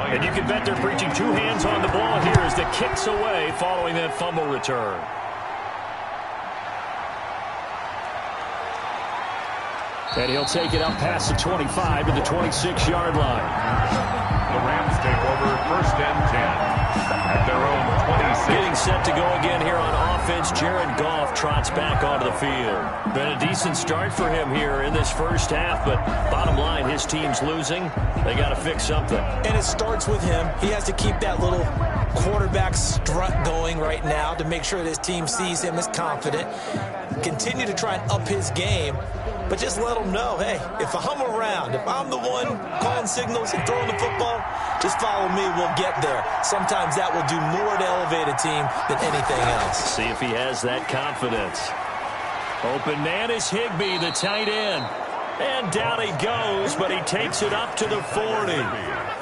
Speaker 2: And you can bet they're preaching two hands on the ball here as the kick's away following that fumble return. And he'll take it up past the 25 to the 26-yard line.
Speaker 1: The Rams take over 1st and 10 at their own 26.
Speaker 2: Getting set to go again here on offense. Jared Goff trots back onto the field. Been a decent start for him here in this first half, but bottom line, his team's losing. They got to fix something.
Speaker 3: And it starts with him. He has to keep that little quarterback strut going right now to make sure that his team sees him as confident. Continue to try and up his game, but just let him know, hey, if I'm around, if I'm the one calling signals and throwing the football, just follow me, we'll get there. Sometimes that will do more to elevate a team than anything else.
Speaker 2: See if he has that confidence. Open man is Higbee, the tight end. And down he goes, but he takes it up to the 40.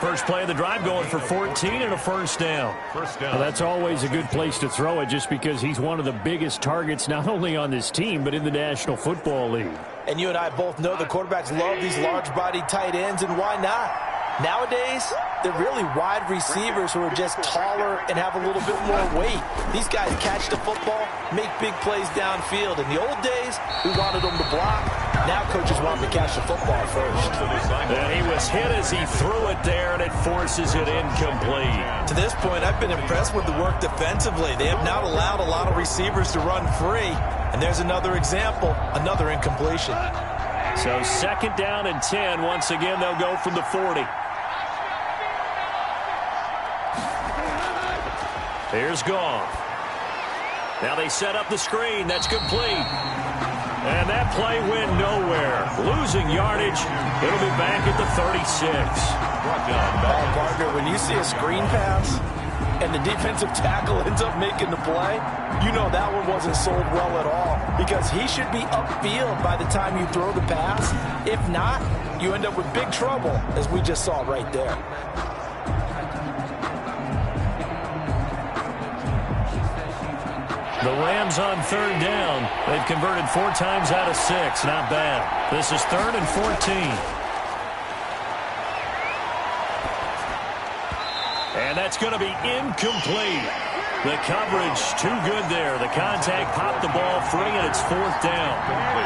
Speaker 2: First play of the drive going for 14 and a first down.
Speaker 5: Well, that's always a good place to throw it just because he's one of the biggest targets not only on this team but in the National Football League.
Speaker 3: And you and I both know the quarterbacks love these large-bodied tight ends, and why not? Nowadays, they're really wide receivers who are just taller and have a little bit more weight. These guys catch the football, make big plays downfield. In the old days, we wanted them to block. Now coaches want them to catch the football first.
Speaker 2: And he was hit as he threw it there, and it forces it incomplete.
Speaker 3: To this point, I've been impressed with the work defensively. They have not allowed a lot of receivers to run free. And there's another example, another incompletion.
Speaker 2: So 2nd down and 10. Once again, they'll go from the 40. Here's Goff. Now they set up the screen. That's complete. And that play went nowhere. Losing yardage. It'll be back at the 36.
Speaker 3: Partner, when you see a screen pass and the defensive tackle ends up making the play, you know that one wasn't sold well at all because he should be upfield by the time you throw the pass. If not, you end up with big trouble, as we just saw right there.
Speaker 2: The Rams on 3rd down. They've converted 4 times out of 6. Not bad. This is 3rd and 14. And that's going to be incomplete. The coverage too good there. The contact popped the ball free, and it's 4th down.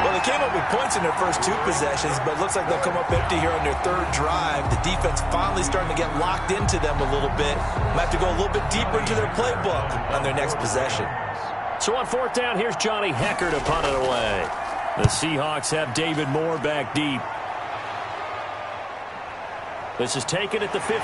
Speaker 3: Well, they came up with points in their first 2 possessions, but it looks like they'll come up empty here on their 3rd drive. The defense finally starting to get locked into them a little bit. Might have to go a little bit deeper into their playbook on their next possession.
Speaker 2: So on 4th down, here's Johnny Hecker to punt it away. The Seahawks have David Moore back deep. This is taken at the 15.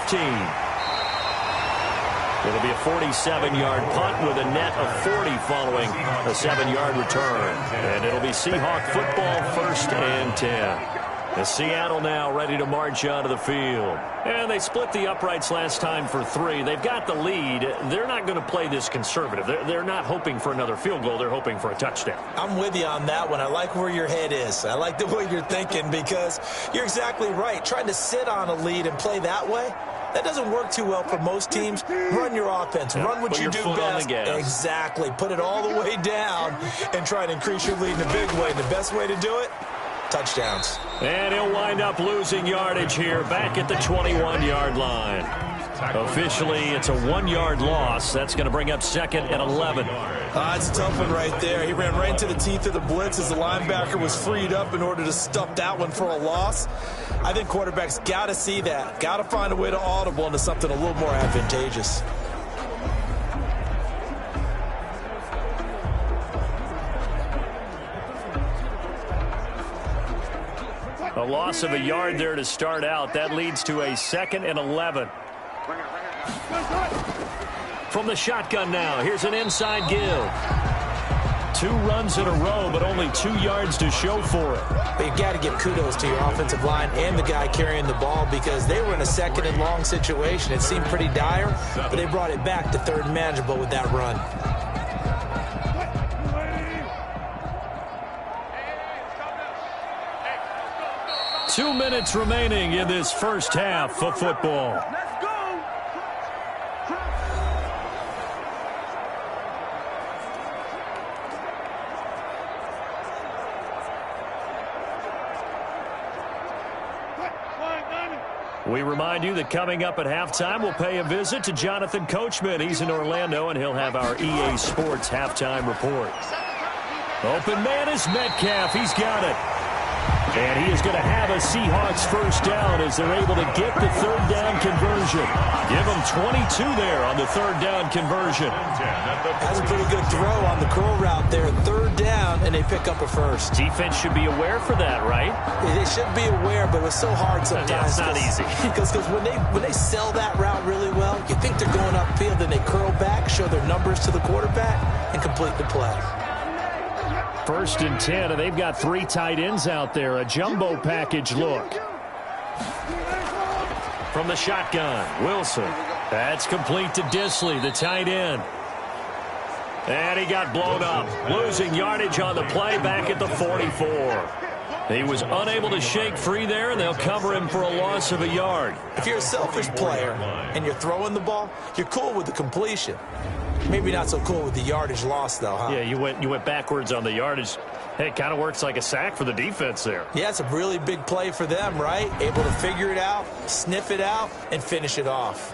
Speaker 2: It'll be a 47-yard punt with a net of 40 following a 7-yard return. And it'll be Seahawk football 1st and 10. As Seattle now ready to march onto the field. And they split the uprights last time for 3. They've got the lead. They're not going to play this conservative. They're not hoping for another field goal. They're hoping for a touchdown.
Speaker 3: I'm with you on that one. I like where your head is. I like the way you're thinking because you're exactly right. Trying to sit on a lead and play that way, that doesn't work too well for most teams. Run your offense. Run what you do best. Exactly. Put it all the way down and try and increase your lead in a big way. And the best way to do it, touchdowns.
Speaker 2: And he'll wind up losing yardage here back at the 21-yard line. Officially, it's a 1-yard loss. That's going to bring up 2nd and 11.
Speaker 3: It's a tough one right there. He ran right into the teeth of the blitz as the linebacker was freed up in order to stuff that one for a loss. I think quarterbacks got to see that. Got to find a way to audible into something a little more advantageous.
Speaker 2: A loss of a yard there to start out. That leads to a 2nd and 11. From the shotgun now, here's an inside give. 2 runs in a row, but only 2 yards to show for it.
Speaker 3: But you got to give kudos to your offensive line and the guy carrying the ball because they were in a 2nd and long situation. It seemed pretty dire, but they brought it back to 3rd and manageable with that run.
Speaker 2: Two minutes remaining in this first half of football.
Speaker 4: Let's go.
Speaker 2: We remind you that coming up at halftime, we'll pay a visit to Jonathan Coachman. He's in Orlando, and he'll have our EA Sports halftime report. Open man is Metcalf. He's got it. And he is going to have a Seahawks first down as they're able to get the 3rd down conversion. Give them 22 there on the 3rd down conversion.
Speaker 3: That's a pretty good throw on the curl route there. 3rd down, and they pick up a first.
Speaker 2: Defense should be aware for that, right?
Speaker 3: They should be aware, but it's so hard sometimes.
Speaker 2: Yeah, it's not easy.
Speaker 3: Because when they sell that route really well, you think they're going upfield, then they curl back, show their numbers to the quarterback, and complete the play.
Speaker 2: 1st and 10, and they've got 3 tight ends out there. A jumbo package look. From the shotgun, Wilson. That's complete to Disley, the tight end. And he got blown up. Losing yardage on the play back at the 44. He was unable to shake free there, and they'll cover him for a loss of a yard.
Speaker 3: If you're a selfish player and you're throwing the ball, you're cool with the completion. Maybe not so cool with the yardage loss, though, huh?
Speaker 2: Yeah, you went backwards on the yardage. Hey, it kind of works like a sack for the defense there.
Speaker 3: Yeah, it's a really big play for them, right? Able to figure it out, sniff it out, and finish it off.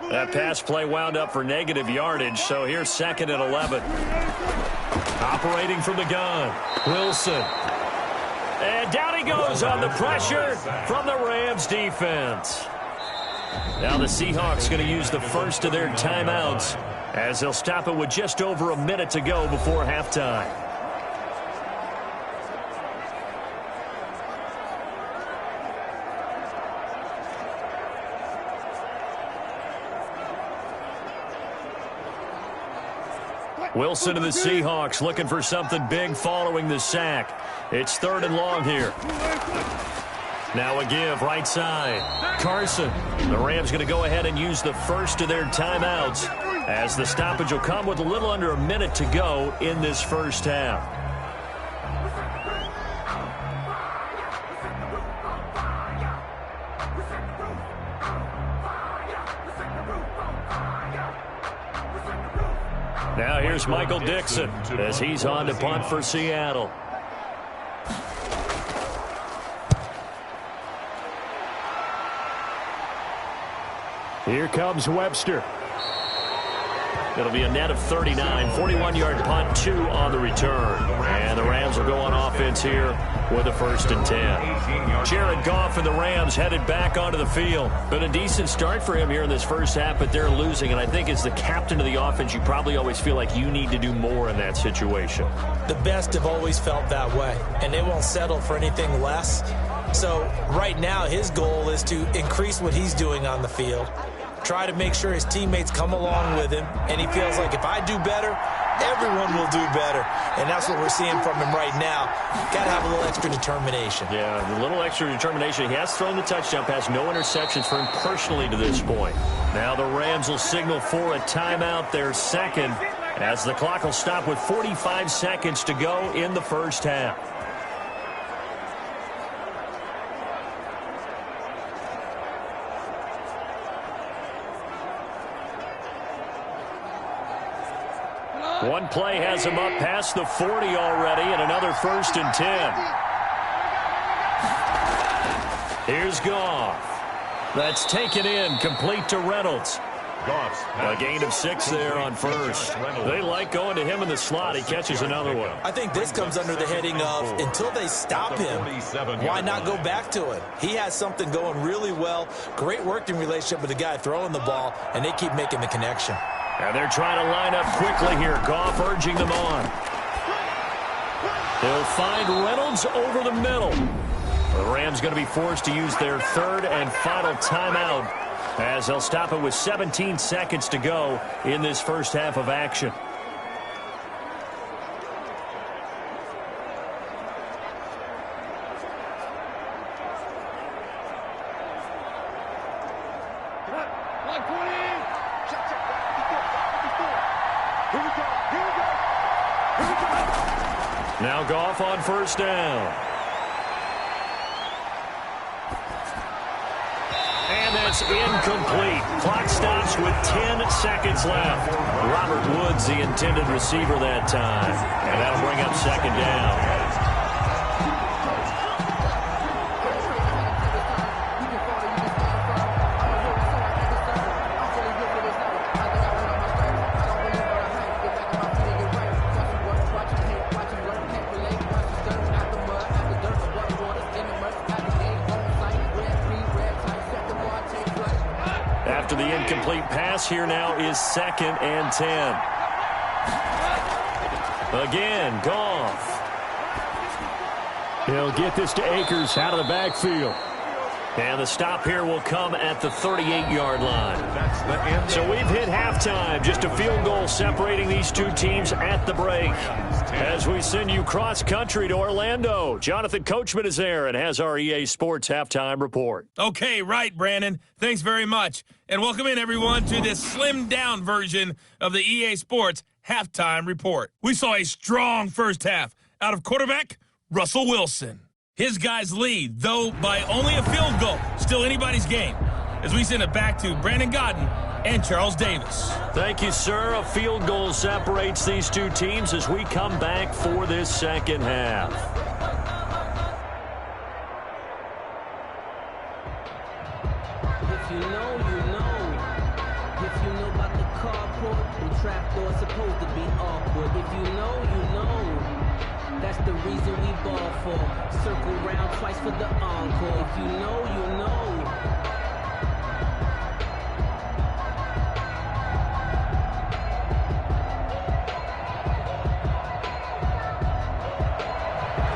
Speaker 2: That pass play wound up for negative yardage, so here's 2nd and 11. Operating from the gun, Wilson. And down he goes on the pressure from the Rams defense. Now the Seahawks going to use the first of their timeouts as they'll stop it with just over a minute to go before halftime. Wilson and the Seahawks looking for something big following the sack. It's 3rd and long here. Now a give right side. Carson. The Rams going to go ahead and use the first of their timeouts as the stoppage will come with a little under a minute to go in this first half. Now here's Michael Dixon as he's on to punt for Seattle. Here comes Webster. It'll be a net of 39, 41-yard punt, 2 on the return. And the Rams will go on offense here with a 1st and 10. Jared Goff and the Rams headed back onto the field. Been a decent start for him here in this first half, but they're losing. And I think as the captain of the offense, you probably always feel like you need to do more in that situation.
Speaker 3: The best have always felt that way, and they won't settle for anything less. So right now his goal is to increase what he's doing on the field, try to make sure his teammates come along with him, and he feels like if I do better, everyone will do better. And that's what we're seeing from him right now. Got to have a little extra determination.
Speaker 2: Yeah, a little extra determination. He has thrown the touchdown pass, no interceptions for him personally to this point. Now the Rams will signal for a timeout, their 2nd, as the clock will stop with 45 seconds to go in the first half. One play has him up past the 40 already, and another 1st and 10. Here's Goff. That's taken in, complete to Reynolds. A gain of 6 there on first. They like going to him in the slot. He catches another one.
Speaker 3: I think this comes under the heading of until they stop him, why not go back to it? He has something going really well. Great working relationship with the guy throwing the ball, and they keep making the connection.
Speaker 2: And they're trying to line up quickly here. Goff urging them on. They'll find Reynolds over the middle. The Rams going to be forced to use their 3rd and final timeout as they'll stop it with 17 seconds to go in this first half of action. Now Goff on first down. And that's incomplete. Clock stops with 10 seconds left. Robert Woods, the intended receiver that time. And that'll bring up second down. After the incomplete pass, here now is 2nd and 10. Again, Goff.
Speaker 5: He'll get this to Akers out of the backfield.
Speaker 2: And the stop here will come at the 38-yard line.
Speaker 1: That's the end.
Speaker 2: So we've hit halftime. Just a field goal separating these two teams at the break. As we send you cross-country to Orlando, Jonathan Coachman is there and has our EA Sports halftime report.
Speaker 6: Okay, right, Brandon. Thanks very much. And welcome in, everyone, to this slimmed-down version of the EA Sports halftime report. We saw a strong first half out of quarterback Russell Wilson. His guys lead, though by only a field goal. Still anybody's game. As we send it back to Brandon Godden and Charles Davis.
Speaker 2: Thank you, sir. A field goal separates these two teams as we come back for this second half.
Speaker 7: If you know, you know. If you know about the carport, the trapdoor's supposed to be awkward. If you know, you know. That's the reason we ball for. Circle round twice for the encore. If you know, you know.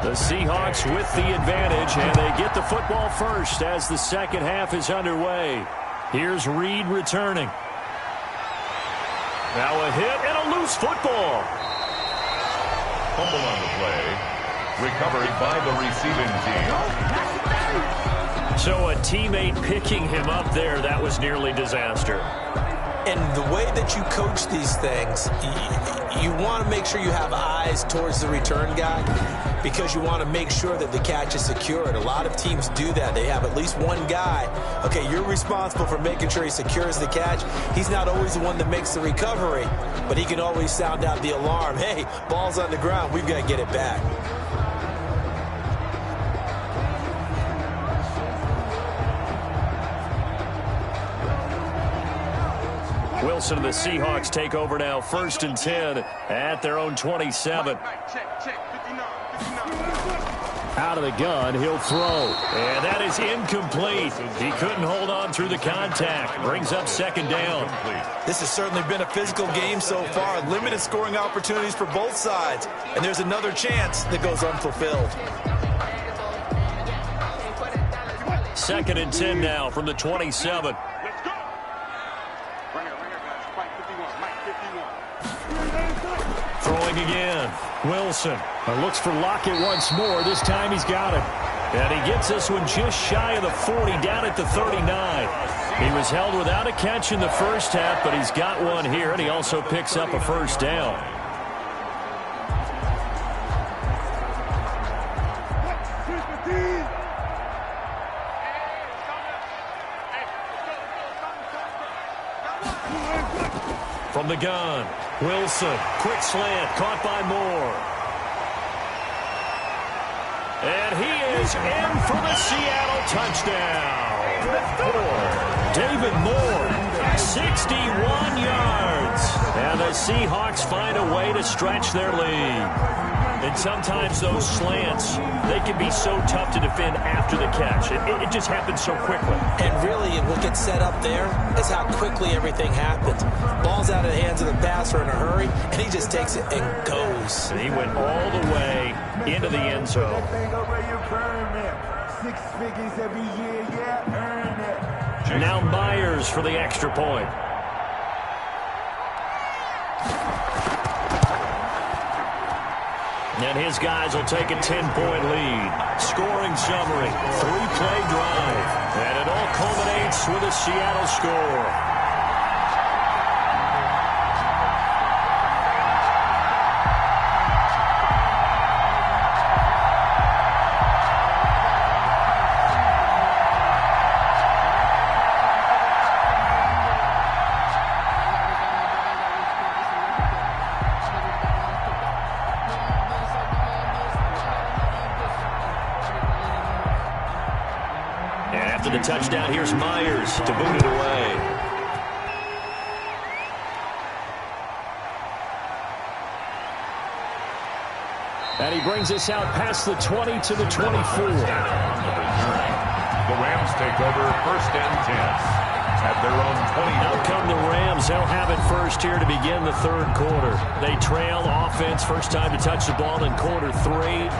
Speaker 2: The Seahawks with the advantage, and they get the football first as the second half is underway. Here's Reed returning. Now a hit and a loose football.
Speaker 1: Fumble on the play. Recovered by the receiving team.
Speaker 2: So a teammate picking him up there, that was nearly disaster.
Speaker 3: And the way that you coach these things, you want to make sure you have eyes towards the return guy because you want to make sure that the catch is secured. A lot of teams do that. They have at least one guy. Okay, you're responsible for making sure he secures the catch. He's not always the one that makes the recovery, but he can always sound out the alarm. Hey, ball's on the ground. We've got to get it back.
Speaker 2: Wilson and the Seahawks take over now, 1st and 10 at their own 27.
Speaker 5: Out of the gun, he'll throw.
Speaker 2: And that is incomplete. He couldn't hold on through the contact. Brings up second down.
Speaker 3: This has certainly been a physical game so far. Limited scoring opportunities for both sides. And there's another chance that goes unfulfilled.
Speaker 2: 2nd and 10 now from the 27. Throwing again. Wilson.
Speaker 5: Looks for Lockett once more. This time he's got it.
Speaker 2: And he gets this one just shy of the 40, down at the 39. He was held without a catch in the first half, but he's got one here, and he also picks up a first down. From the gun, Wilson, quick slant, caught by Moore. And he is in for the Seattle touchdown. David Moore, 61 yards. And the Seahawks find a way to stretch their lead. And sometimes those slants, they can be so tough to defend after the catch. It just happens so quickly.
Speaker 3: And really, what gets set up there is how quickly everything happens. Ball's out of the hands of the passer in a hurry, and he just takes it and goes.
Speaker 2: And he went all the way into the end zone.
Speaker 8: 6 figures every year, yeah, earn it.
Speaker 2: Now Myers for the extra point. And his guys will take a 10-point lead. Scoring summary, 3-play drive. And it all culminates with a Seattle score. After the touchdown, here's Myers to boot it away. And he brings us out past the 20 to the 24.
Speaker 1: The Rams take over 1st and 10 at their own 20.
Speaker 2: Out come the Rams. They'll have it first here to begin the third quarter. They trail offense, first time to touch the ball in quarter 3,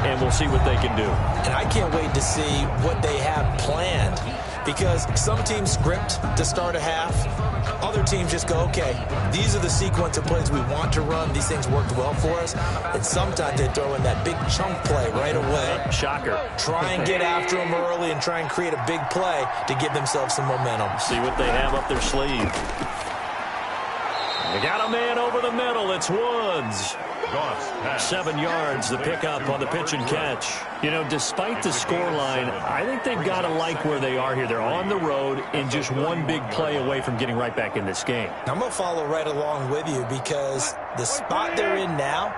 Speaker 2: and we'll see what they can do.
Speaker 3: And I can't wait to see what they have planned, because some teams script to start a half. Other teams just go, okay, these are the sequence of plays we want to run. These things worked well for us. And sometimes they throw in that big chunk play right away.
Speaker 2: Shocker.
Speaker 3: Try and get after them early and try and create a big play to give themselves some momentum.
Speaker 2: See what they have up their sleeve. They got a man over the middle. It's Woods. 7 yards, the pickup on the pitch and catch. You know, despite the scoreline, I think they've got to like where they are here. They're on the road and just one big play away from getting right back in this game.
Speaker 3: I'm going to follow right along with you, because the spot they're in now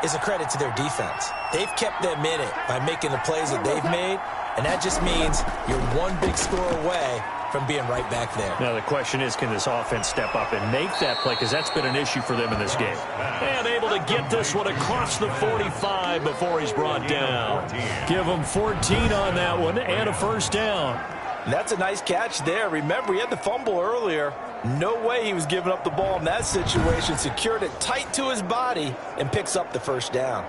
Speaker 3: is a credit to their defense. They've kept them in it by making the plays that they've made, and that just means you're one big score away from being right back there.
Speaker 2: Now the question is, can this offense step up and make that play, because that's been an issue for them in this game. And able to get this one across the 45 before he's brought down. Give him 14 on that one and a first down.
Speaker 3: That's a nice catch there. Remember, he had the fumble earlier. No way he was giving up the ball in that situation. Secured it tight to his body and picks up the first down.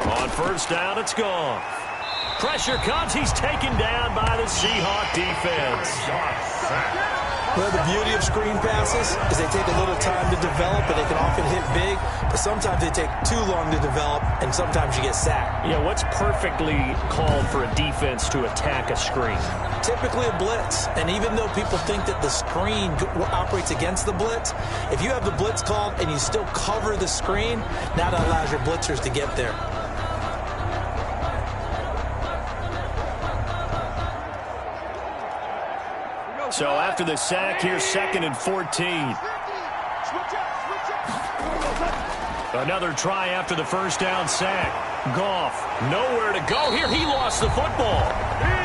Speaker 2: On first down, it's gone. Pressure comes. He's taken down by the Seahawks defense.
Speaker 3: Well, the beauty of screen passes is they take a little time to develop, and they can often hit big, but sometimes they take too long to develop, and sometimes you get sacked.
Speaker 2: Yeah, what's perfectly called for a defense to attack a screen?
Speaker 3: Typically a blitz, and even though people think that the screen operates against the blitz, if you have the blitz called and you still cover the screen, now that allows your blitzers to get there.
Speaker 2: So after the sack, here's 2nd and 14. Another try after the first down sack. Goff, nowhere to go here. He lost the football.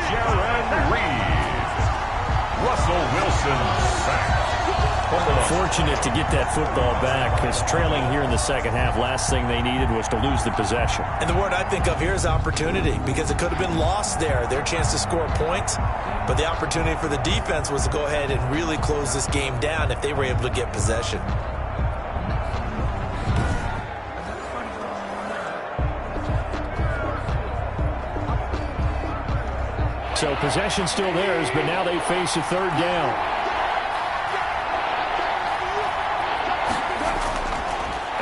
Speaker 1: Jaron Reed. Russell Wilson sacked.
Speaker 2: Fortunate to get that football back, because trailing here in the second half, last thing they needed was to lose the possession.
Speaker 3: And the word I think of here is opportunity, because it could have been lost there, their chance to score points. But the opportunity for the defense was to go ahead and really close this game down if they were able to get possession.
Speaker 2: So possession still theirs, but now they face a third down.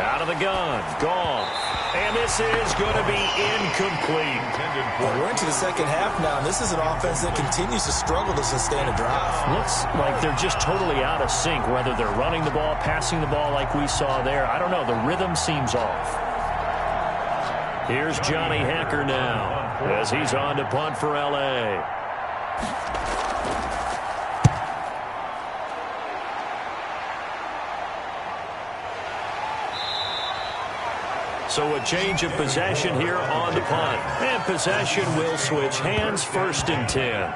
Speaker 2: Out of the gun, Goff. And this is going to be incomplete.
Speaker 3: Well, we're into the second half now, and this is an offense that continues to struggle to sustain a drive.
Speaker 2: Looks like they're just totally out of sync, whether they're running the ball, passing the ball like we saw there. I don't know. The rhythm seems off. Here's Johnny Hacker now as he's on to punt for L.A. So a change of possession here on the punt. And possession will switch hands, 1st and 10.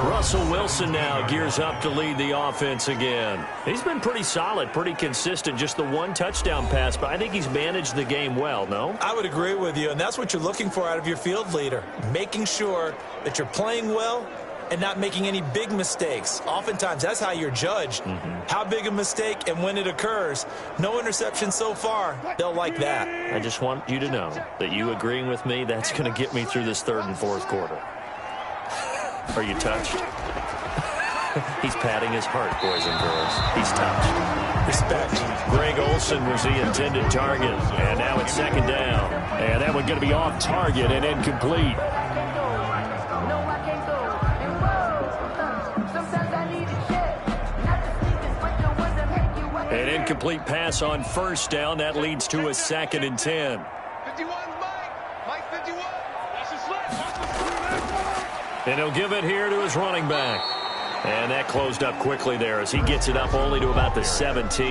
Speaker 2: Russell Wilson now gears up to lead the offense again. He's been pretty solid, pretty consistent, just the one touchdown pass, but I think he's managed the game well, no?
Speaker 3: I would agree with you, and that's what you're looking for out of your field leader, making sure that you're playing well and not making any big mistakes. Oftentimes, that's how you're judged. How big a mistake and when it occurs. No interception so far. They'll like that.
Speaker 2: I just want you to know that you agreeing with me, that's going to get me through this third and fourth quarter. Are you touched? He's patting his heart, boys and girls. He's touched.
Speaker 3: Respect.
Speaker 2: Greg Olsen was the intended target, and now it's second down. And that one going to be off target and incomplete. An incomplete pass on first down. That leads to a 2nd and 10.
Speaker 4: 51's Mike 51. That's a slip.
Speaker 2: And he'll give it here to his running back. And that closed up quickly there as he gets it up only to about the 17.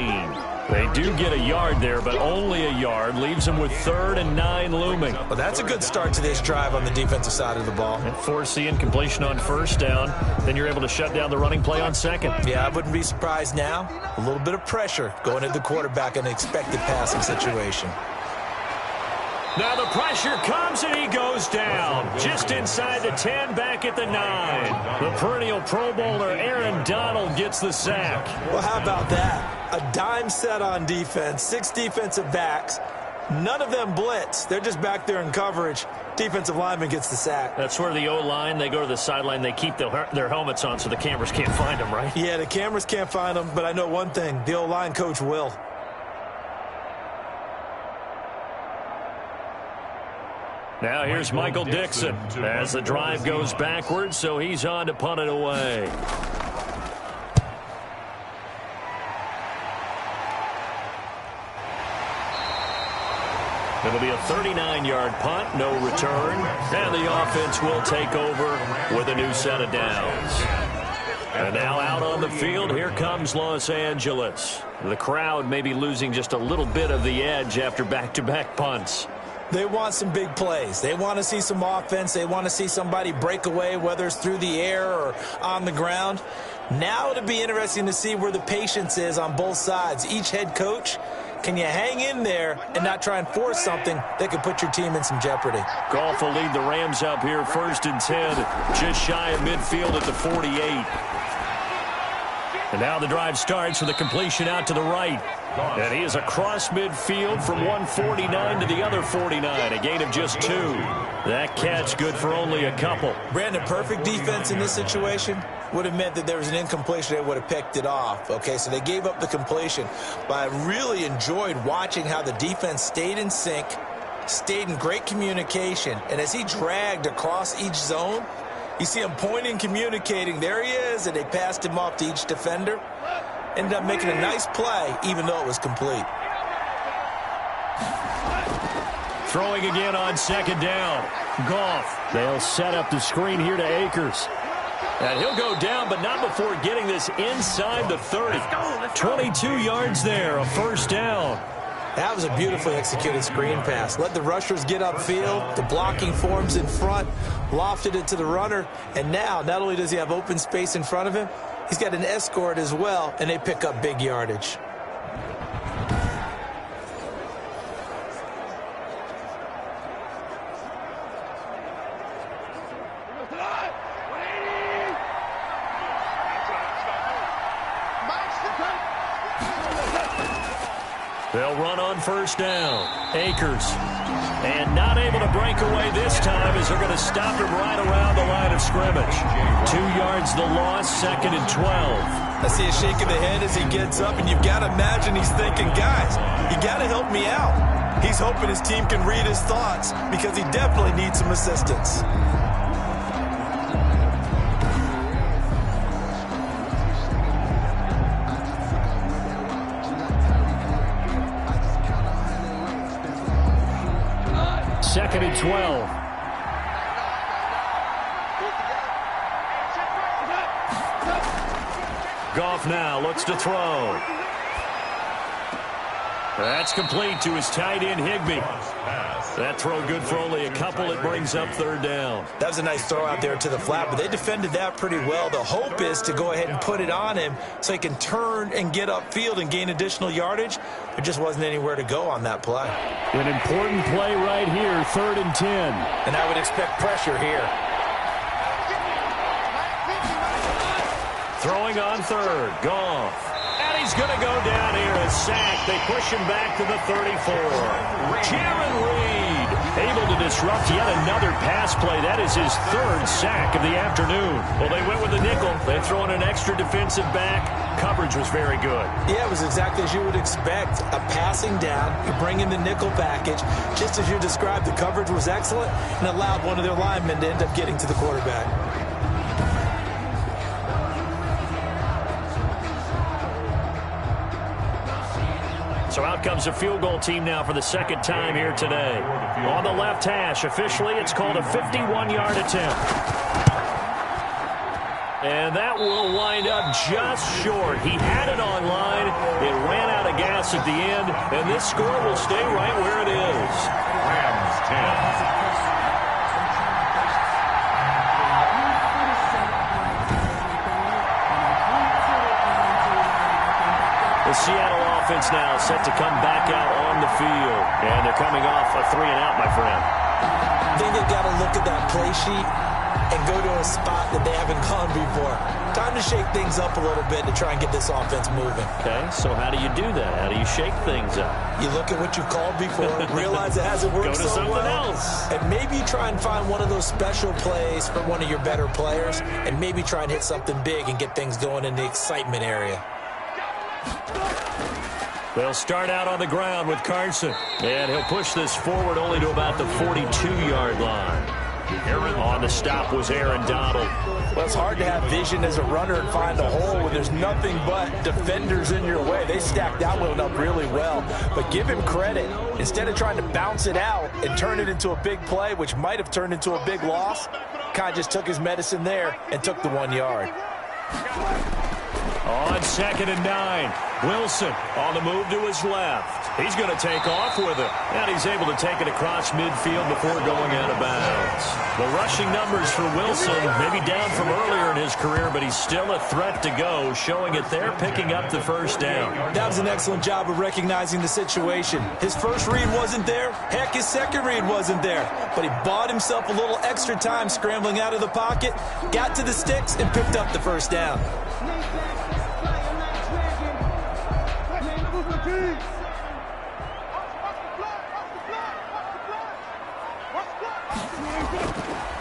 Speaker 2: They do get a yard there, but only a yard. Leaves them with 3rd and 9 looming.
Speaker 3: Well, that's a good start to this drive on the defensive side of the ball.
Speaker 2: And force the incompletion on first down. Then you're able to shut down the running play on second.
Speaker 3: Yeah, I wouldn't be surprised now. A little bit of pressure going at the quarterback in an expected passing situation.
Speaker 2: Now the pressure comes and he goes down. Just inside the 10, back at the 9. The perennial Pro Bowler Aaron Donald gets the sack.
Speaker 3: Well, how about that? A dime set on defense, 6 defensive backs. None of them blitz. They're just back there in coverage. Defensive lineman gets the sack.
Speaker 2: That's where the O-line, they go to the sideline, they keep their helmets on so the cameras can't find them, right?
Speaker 3: Yeah, the cameras can't find them, but I know one thing. The O-line coach will.
Speaker 2: Now here's Michael Dixon as the drive goes backwards, so he's on to punt it away. It'll be a 39-yard punt, no return, and the offense will take over with a new set of downs. And now out on the field, here comes Los Angeles. The crowd may be losing just a little bit of the edge after back-to-back punts.
Speaker 3: They want some big plays. They want to see some offense. They want to see somebody break away, whether it's through the air or on the ground. Now it'll be interesting to see where the patience is on both sides. Each head coach, can you hang in there and not try and force something that could put your team in some jeopardy?
Speaker 2: Goff will lead the Rams up here 1st and 10, just shy of midfield at the 48. And now the drive starts with a completion out to the right. And he is across midfield from 149 to the other 49, a gain of just 2. That catch good for only a couple.
Speaker 3: Brandon, perfect defense in this situation would have meant that there was an incompletion. They would have picked it off. Okay, so they gave up the completion. But I really enjoyed watching how the defense stayed in sync, stayed in great communication. And as he dragged across each zone, you see him pointing, communicating. There he is, and they passed him off to each defender. Ended up making a nice play, even though it was complete.
Speaker 2: Throwing again on 2nd down. Goff. They'll set up the screen here to Akers. And he'll go down, but not before getting this inside the 30. 22 yards there, a 1st down.
Speaker 3: That was a beautifully executed screen pass. Let the rushers get upfield. The blocking forms in front. Lofted it to the runner. And now, not only does he have open space in front of him, he's got an escort as well, and they pick up big yardage.
Speaker 2: They'll run on 1st down. Akers. And not able to break away this time as they're going to stop him right around the line of scrimmage. 2 yards the loss, 2nd and 12.
Speaker 3: I see a shake of the head as he gets up, and you've got to imagine he's thinking, guys, you got to help me out. He's hoping his team can read his thoughts because he definitely needs some assistance.
Speaker 2: Second and 12. Goff now looks to throw. That's complete to his tight end, Higbee. That throw good for only a couple. It brings up 3rd down.
Speaker 3: That was a nice throw out there to the flat, but they defended that pretty well. The hope is to go ahead and put it on him so he can turn and get upfield and gain additional yardage. There just wasn't anywhere to go on that play.
Speaker 5: An important play right here, 3rd and 10.
Speaker 3: And I would expect pressure here.
Speaker 5: Throwing on third. Goff. And he's going to go down here. A sack. They push him back to the 34. Jaron Reed able to disrupt yet another pass play. That is his third sack of the afternoon. Well, they went with the nickel. They throw in an extra defensive back. Coverage was very good.
Speaker 3: Yeah, it was exactly as you would expect. A passing down. You bring in the nickel package. Just as you described, the coverage was excellent and allowed one of their linemen to end up getting to the quarterback.
Speaker 5: So out comes a field goal team now for the second time here today. On the left hash, officially, it's called a 51-yard attempt. And that will wind up just short. He had it on line. It ran out of gas at the end, and this score will stay right where it is.
Speaker 1: Rams 10.
Speaker 5: The Seattle offense now set to come back out on the field. And they're coming off a 3-and-out, my friend.
Speaker 3: I think they've got to look at that play sheet and go to a spot that they haven't gone before. Time to shake things up a little bit to try and get this offense moving.
Speaker 5: Okay, so how do you do that? How do you shake things up?
Speaker 3: You look at what you called before, realize it hasn't worked so well.
Speaker 5: Go to something else.
Speaker 3: And maybe try and find one of those special plays for one of your better players, and maybe try and hit something big and get things going in the excitement area.
Speaker 5: They'll start out on the ground with Carson. And he'll push this forward only to about the 42-yard line. On the stop was Aaron Donald.
Speaker 3: Well, it's hard to have vision as a runner and find a hole when there's nothing but defenders in your way. They stacked that one up really well. But give him credit. Instead of trying to bounce it out and turn it into a big play, which might have turned into a big loss, kind of just took his medicine there and took the 1 yard.
Speaker 5: On 2nd and 9, Wilson on the move to his left. He's going to take off with it. And he's able to take it across midfield before going out of bounds. The rushing numbers for Wilson, maybe down from earlier in his career, but he's still a threat to go, showing it there, picking up the first down. That was an excellent job of recognizing the situation. His first read wasn't there. Heck, his second read wasn't there. But he bought himself a little extra time scrambling out of the pocket, got to the sticks, and picked up the first down.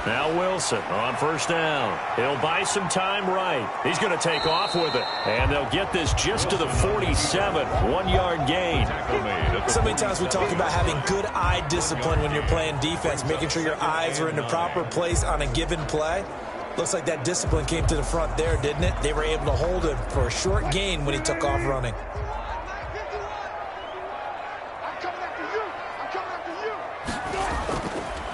Speaker 5: Now Wilson on first down. He'll buy some time right. He's going to take off with it. And they'll get this just to the 47. 1-yard gain. So many times we talk about having good eye discipline when you're playing defense, making sure your eyes are in the proper place on a given play. Looks like that discipline came to the front there, didn't it? They were able to hold him for a short gain when he took off running.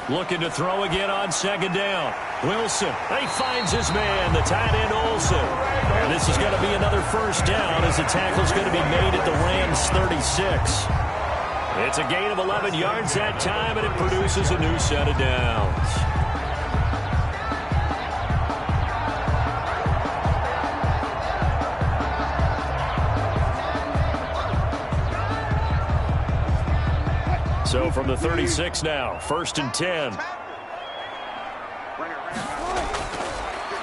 Speaker 5: Looking to throw again on 2nd down. Wilson, he finds his man, the tight end Olsen. And this is going to be another first down as the tackle's going to be made at the Rams 36. It's a gain of 11 yards that time, and it produces a new set of downs. So from the 36 now, 1st and 10.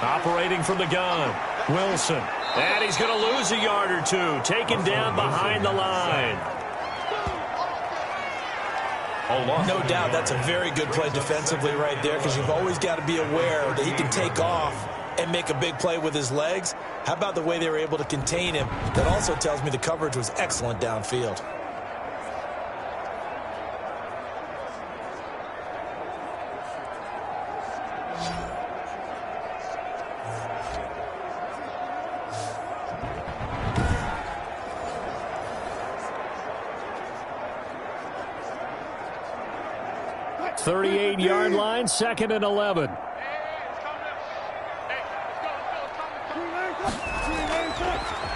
Speaker 5: Operating from the gun, Wilson. And he's going to lose a yard or two, taken down behind the line. No doubt that's a very good play defensively right there, because you've always got to be aware that he can take off and make a big play with his legs. How about the way they were able to contain him? That also tells me the coverage was excellent downfield. Yard line, 2nd and 11.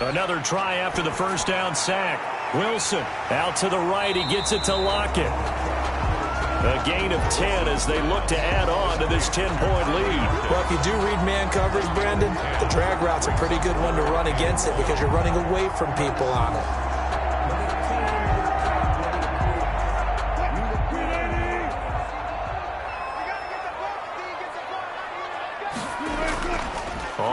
Speaker 5: Another try after the first down sack. Wilson out to the right. He gets it to Lockett. A gain of 10 as they look to add on to this 10-point lead. Well, if you do read man coverage, Brandon, the drag route's a pretty good one to run against it because you're running away from people on it.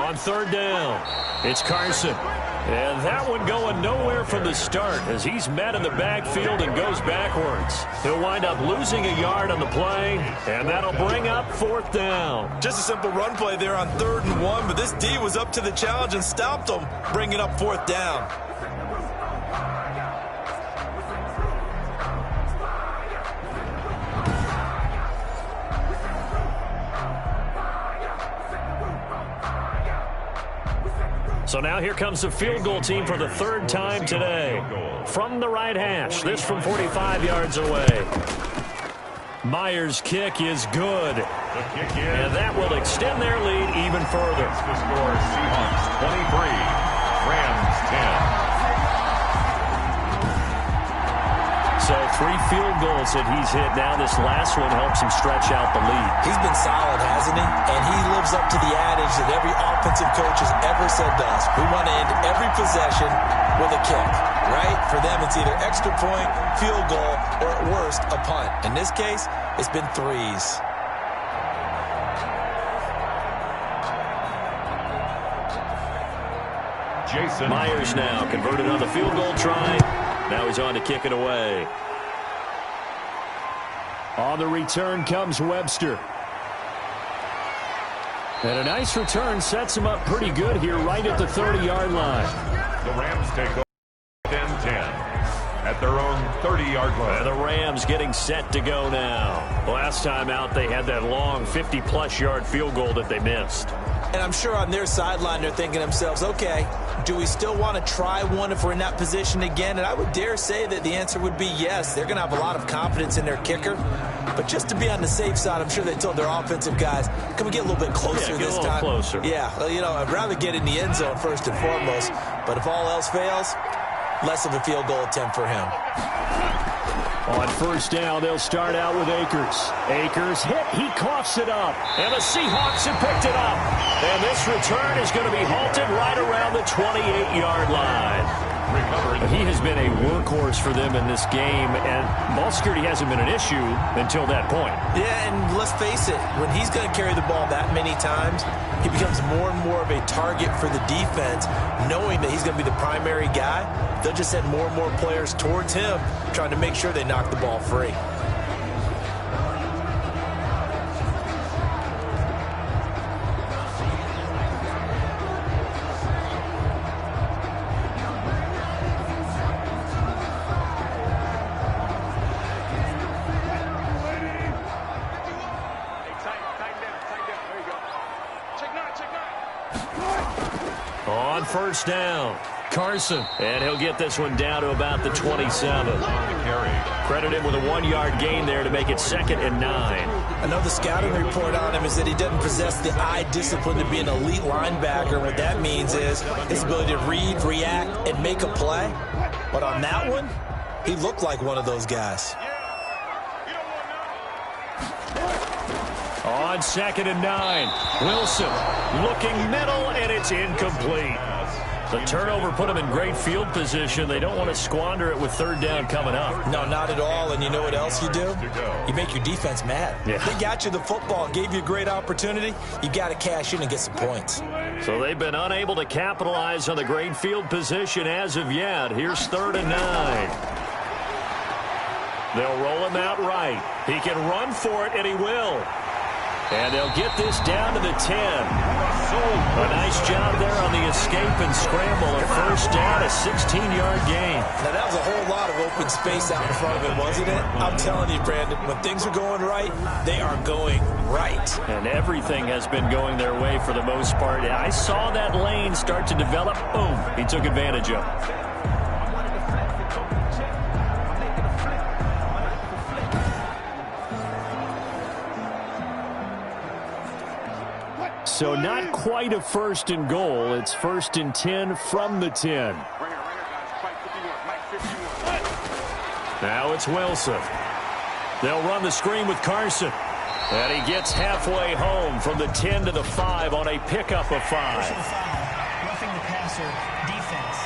Speaker 2: On third down, it's Carson. And that one going nowhere from the start as he's met in the backfield and goes backwards. He'll wind up losing a yard on the play, and that'll bring up fourth down.
Speaker 3: Just a simple run play there on 3rd and 1, but this D was up to the challenge and stopped him, bringing up fourth down.
Speaker 2: So now here comes the field goal team for the 3rd time today. From the right hash, this from 45 yards away. Myers' kick is good. And that will extend their lead even further.
Speaker 1: The score, Seahawks 23, Rams 10.
Speaker 2: So 3 field goals that he's hit now. This last one helps him stretch out the lead.
Speaker 3: He's been solid, hasn't he? And he lives up to the adage that every offensive coach has ever said to us. We want to end every possession with a kick, right? For them, it's either extra point, field goal, or at worst, a punt. In this case, it's been 3s.
Speaker 1: Jason
Speaker 2: Myers now converted on the field goal try. Now he's on to kick it away. On the return comes Webster. And a nice return sets him up pretty good here right at the 30-yard line.
Speaker 1: The Rams take over 10-10 at their own 30-yard line.
Speaker 2: And the Rams getting set to go now. Last time out, they had that long 50-plus yard field goal that they missed.
Speaker 3: And I'm sure on their sideline they're thinking to themselves, okay, do we still want to try one if we're in that position again? And I would dare say that the answer would be yes. They're going to have a lot of confidence in their kicker. But just to be on the safe side, I'm sure they told their offensive guys, can we get a little bit closer this time?
Speaker 2: Closer.
Speaker 3: Yeah, well, you know, I'd rather get in the end zone first and foremost. But if all else fails, less of a field goal attempt for him.
Speaker 2: On first down, they'll start out with Akers. Akers hit, he coughs it up. And the Seahawks have picked it up. And this return is going to be halted right around the 28-yard line. He has been a workhorse for them in this game, and ball security hasn't been an issue until that point.
Speaker 3: Yeah, and let's face it, when he's going to carry the ball that many times, he becomes more and more of a target for the defense, knowing that he's going to be the primary guy. They'll just send more and more players towards him, trying to make sure they knock the ball free.
Speaker 2: On first down, Carson. And he'll get this one down to about the 27. Credit him with a 1-yard gain there to make it 2nd and 9.
Speaker 3: Another scouting report on him is that he doesn't possess the eye discipline to be an elite linebacker. What that means is his ability to read, react, and make a play. But on that one, he looked like one of those guys.
Speaker 2: On 2nd and 9, Wilson looking middle, and it's incomplete. The turnover put them in great field position. They don't want to squander it with 3rd down coming up.
Speaker 3: No, not at all. And you know what else you do? You make your defense mad.
Speaker 2: Yeah.
Speaker 3: They got you the football, gave you a great opportunity. You got to cash in and get some points.
Speaker 2: So they've been unable to capitalize on the great field position as of yet. Here's 3rd and 9. They'll roll him out right. He can run for it, and he will. And they'll get this down to the 10. A nice job there on the escape and scramble. A first down, a 16-yard gain.
Speaker 3: Now, that was a whole lot of open space out in front of him, wasn't it? I'm telling you, Brandon, when things are going right, they are going right.
Speaker 2: And everything has been going their way for the most part. I saw that lane start to develop. Boom. He took advantage of it. So not quite a 1st and goal. It's 1st and 10 from the 10. Now it's Wilson. They'll run the screen with Carson. And he gets halfway home from the 10 to the 5 on a pickup of 5.
Speaker 8: Roughing the passer defense.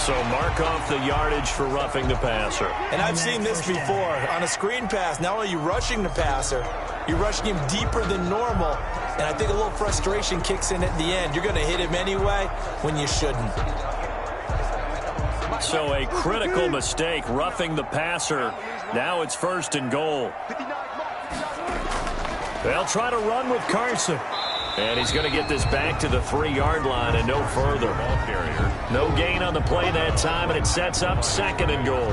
Speaker 2: So mark off the yardage for roughing the passer.
Speaker 3: And I've seen this before. On a screen pass, not only are you rushing the passer, You're rushing him deeper than normal, and I think a little frustration kicks in at the end. You're going to hit him anyway when you shouldn't.
Speaker 2: So a critical mistake, roughing the passer. Now it's 1st and goal. They'll try to run with Carson. And he's going to get this back to the 3-yard line and no further. Ball carrier. No gain on the play that time, and it sets up 2nd and goal.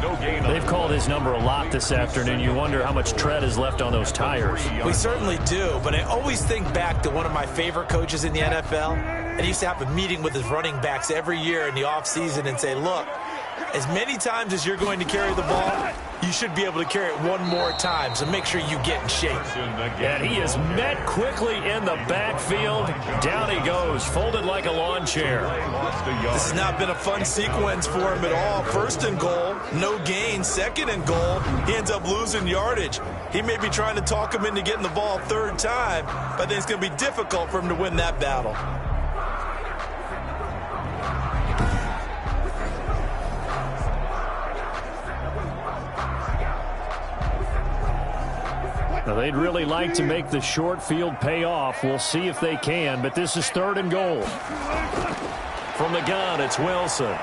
Speaker 2: No gain. They've called his number a lot this afternoon. You wonder how much tread is left on those tires.
Speaker 3: We certainly do, but I always think back to one of my favorite coaches in the NFL. And he used to have a meeting with his running backs every year in the offseason and say, look, as many times as you're going to carry the ball, you should be able to carry it one more time, so make sure you get in shape.
Speaker 2: And he is met quickly in the backfield. Down he goes, folded like a lawn chair.
Speaker 3: This has not been a fun sequence for him at all. 1st and goal, no gain. 2nd and goal, he ends up losing yardage. He may be trying to talk him into getting the ball 3rd time, but I think it's going to be difficult for him to win that battle.
Speaker 2: Now, they'd really like to make the short field pay off. We'll see if they can, but this is 3rd and goal. From the gun, it's Wilson.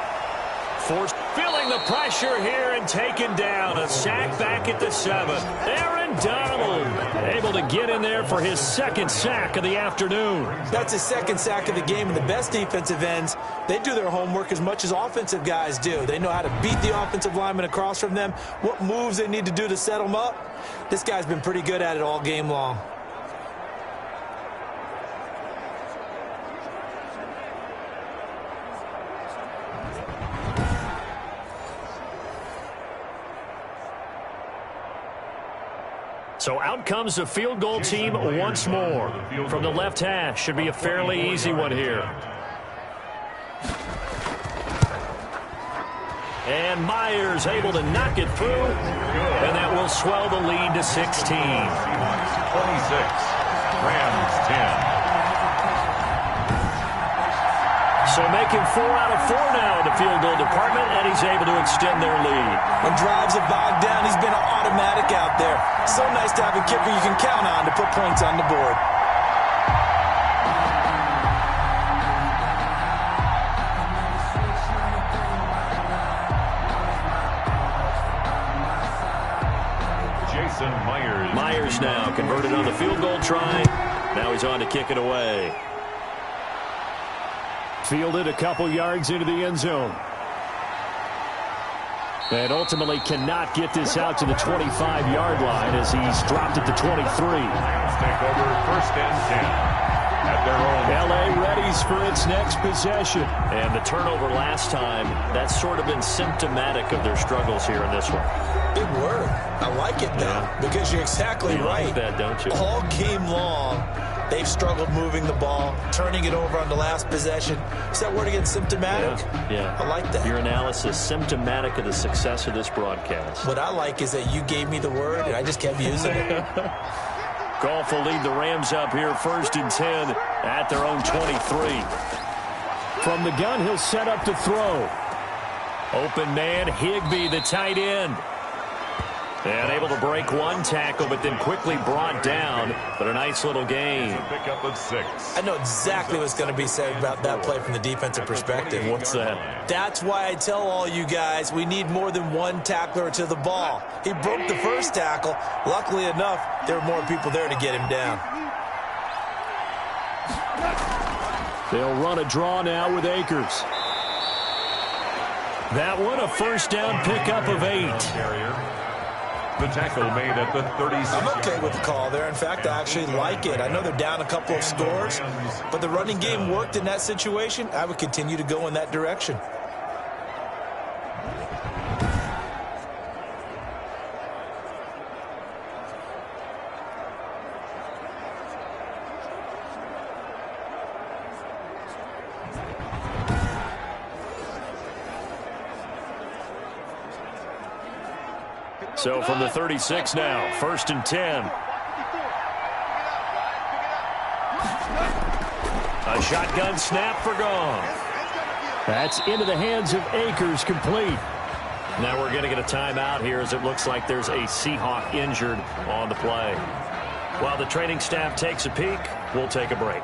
Speaker 2: Feeling the pressure here and taken down. A sack back at the 7. Aaron Donald able to get in there for his 2nd sack of the afternoon.
Speaker 3: That's his 2nd sack of the game, and the best defensive ends, they do their homework as much as offensive guys do. They know how to beat the offensive lineman across from them, what moves they need to do to set them up. This guy's been pretty good at it all game long.
Speaker 2: So out comes the field goal team once more. From the left hash, should be a fairly easy one here. And Myers able to knock it through, and that will swell the lead to 16.
Speaker 1: 26, Rams 10.
Speaker 2: So making 4 out of 4 now in the field goal department, and he's able to extend their lead.
Speaker 3: When drives are bogged down, he's been an automatic out there. So nice to have a kicker you can count on to put points on the board.
Speaker 2: Myers now converted on the field goal try. Now he's on to kick it away. Fielded a couple yards into the end zone. And ultimately cannot get this out to the 25-yard line as he's dropped at the 23.
Speaker 1: Take over 1st and 10. At their own.
Speaker 2: LA readies for its next possession. And the turnover last time, that's sort of been symptomatic of their struggles here in this one.
Speaker 3: Big word. I like it, though, because you're exactly right.
Speaker 2: Like that, don't you?
Speaker 3: All game long, they've struggled moving the ball, turning it over on the last possession. Is that word again, symptomatic?
Speaker 2: Yeah.
Speaker 3: I like that.
Speaker 2: Your analysis, symptomatic of the success of this broadcast.
Speaker 3: What I like is that you gave me the word, and I just kept using it.
Speaker 2: Goff will lead the Rams up here 1st and 10 at their own 23. From the gun, he'll set up to throw. Open man, Higbee, the tight end. And able to break one tackle, but then quickly brought down. But a nice little gain.
Speaker 1: Pick up of 6.
Speaker 3: I know exactly what's going to be said about that play from the defensive perspective.
Speaker 2: What's that?
Speaker 3: That's why I tell all you guys we need more than one tackler to the ball. He broke the first tackle. Luckily enough, there were more people there to get him down.
Speaker 2: They'll run a draw now with Akers. That one, a 1st down pickup of 8.
Speaker 1: The tackle made at the 36.
Speaker 3: I'm okay with the call there. In fact, I actually like it. I know they're down a couple of scores, but the running game worked in that situation. I would continue to go in that direction.
Speaker 2: So from the 36 now, 1st and 10. A shotgun snap for Goff. That's into the hands of Akers, complete. Now we're going to get a timeout here as it looks like there's a Seahawk injured on the play. While the training staff takes a peek, we'll take a break.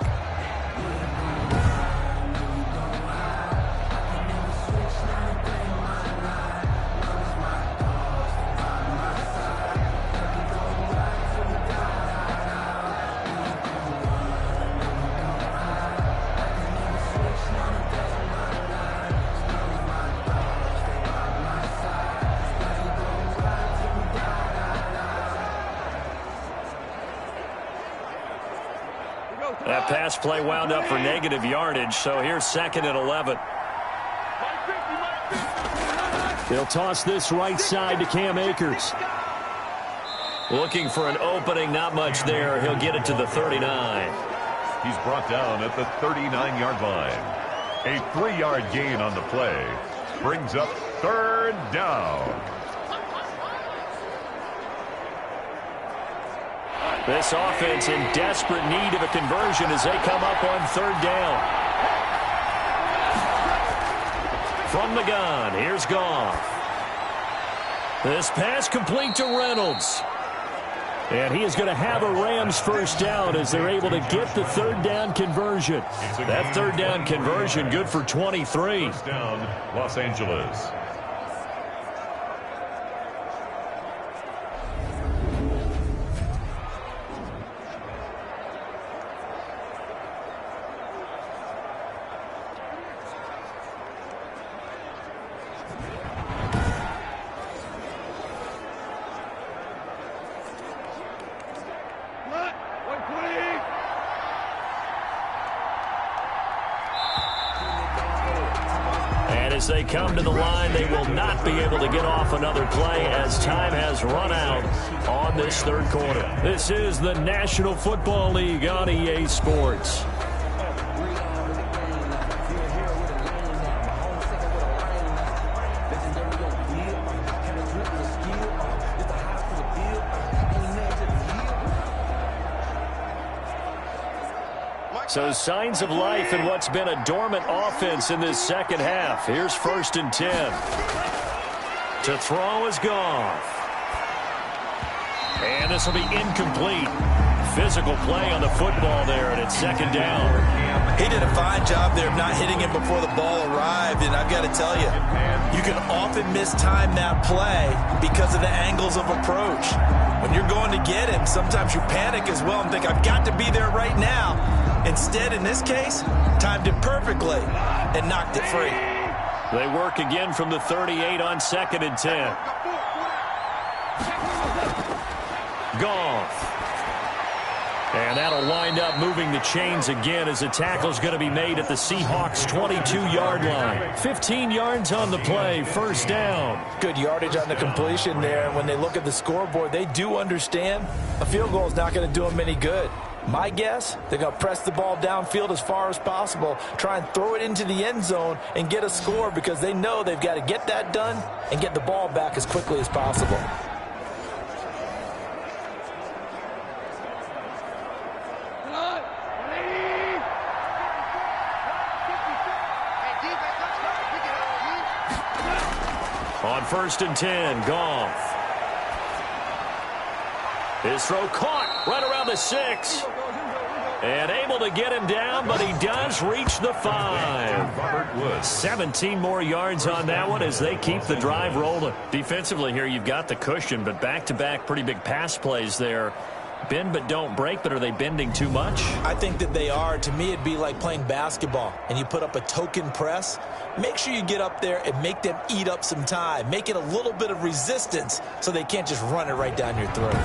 Speaker 2: That pass play wound up for negative yardage, so here's 2nd and 11. They'll toss this right side to Cam Akers. Looking for an opening, not much there. He'll get it to the 39.
Speaker 1: He's brought down at the 39-yard line. A 3-yard gain on the play brings up 3rd down.
Speaker 2: This offense in desperate need of a conversion as they come up on 3rd down. From the gun, here's Goff. This pass complete to Reynolds. And he is going to have a Rams first down as they're able to get the 3rd down conversion. That 3rd down conversion good for 23.
Speaker 1: First down, Los Angeles.
Speaker 2: As they come to the line, they will not be able to get off another play as time has run out on this 3rd quarter. This is the National Football League on EA Sports. So signs of life in what's been a dormant offense in this 2nd half. Here's 1st and 10. To throw is Goff. And this will be incomplete. Physical play on the football there, and it's 2nd down.
Speaker 3: He did a fine job there of not hitting him before the ball arrived, and I've got to tell you, you can often mistime that play because of the angles of approach. When you're going to get him, sometimes you panic as well and think, I've got to be there right now. Instead, in this case, timed it perfectly and knocked it free.
Speaker 2: They work again from the 38 on 2nd and 10. Goff. And that'll wind up moving the chains again as a tackle's going to be made at the Seahawks' 22-yard line. 15 yards on the play, 1st down.
Speaker 3: Good yardage on the completion there. And when they look at the scoreboard, they do understand a field goal is not going to do them any good. My guess, they're going to press the ball downfield as far as possible, try and throw it into the end zone and get a score because they know they've got to get that done and get the ball back as quickly as possible.
Speaker 2: On 1st and 10, Goff. His throw caught right around the 6. And able to get him down, but he does reach the 5. 17 more yards on that one as they keep the drive rolling. Defensively here, you've got the cushion, but back-to-back pretty big pass plays there. Bend but don't break, but are they bending too much?
Speaker 3: I think that they are. To me, it'd be like playing basketball, and you put up a token press. Make sure you get up there and make them eat up some time. Make it a little bit of resistance so they can't just run it right down your throat.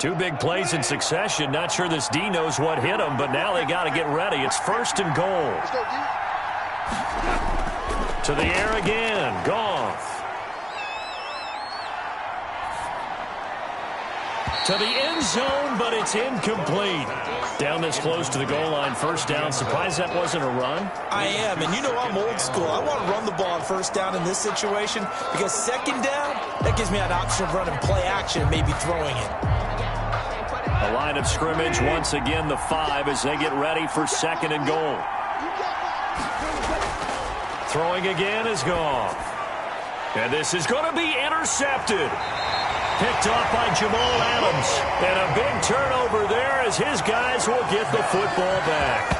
Speaker 2: Two big plays in succession. Not sure this D knows what hit him, but now they got to get ready. It's 1st and goal. To the air again. Goff. To the end zone, but it's incomplete. Down this close to the goal line, 1st down. Surprised that wasn't a run?
Speaker 3: I am, and you know I'm old school. I want to run the ball on 1st down in this situation because 2nd down, that gives me an option of running play action, maybe throwing it.
Speaker 2: A line of scrimmage, once again the 5 as they get ready for 2nd and goal. Throwing again is Goff. And this is going to be intercepted. Picked off by Jamal Adams. And a big turnover there as his guys will get the football back.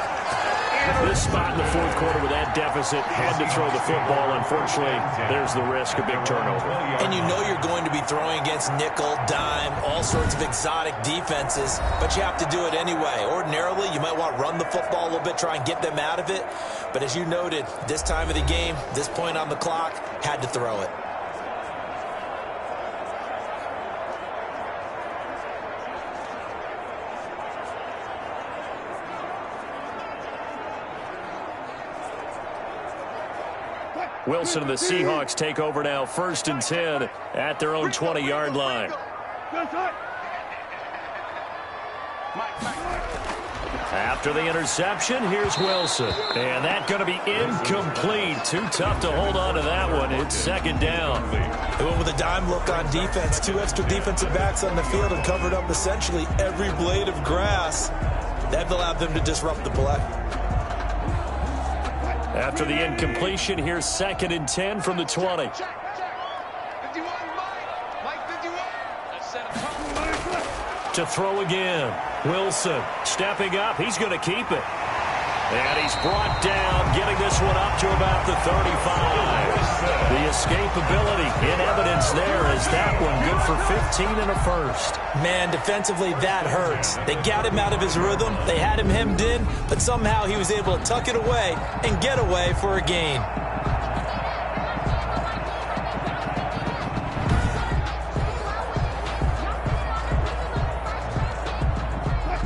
Speaker 2: This spot in the fourth quarter with that deficit, had to throw the football. Unfortunately, there's the risk of big turnover.
Speaker 3: And you know you're going to be throwing against nickel, dime, all sorts of exotic defenses, but you have to do it anyway. Ordinarily, you might want to run the football a little bit, try and get them out of it. But as you noted, this time of the game, this point on the clock, had to throw it.
Speaker 2: Wilson and the Seahawks take over now, 1st and 10 at their own 20-yard line. After the interception, here's Wilson. And that's going to be incomplete. Too tough to hold on to that one. It's 2nd down.
Speaker 3: They went with a dime look on defense. 2 extra defensive backs on the field and covered up essentially every blade of grass. That allowed them to disrupt the play.
Speaker 2: After the incompletion, here's 2nd and 10 from the 20. To throw again. Wilson stepping up. He's going to keep it. And he's brought down, getting this one up to about the 35. The escapability in evidence there as that one good for 15 and a first.
Speaker 3: Man, defensively, that hurts. They got him out of his rhythm. They had him hemmed in, but somehow he was able to tuck it away and get away for a gain.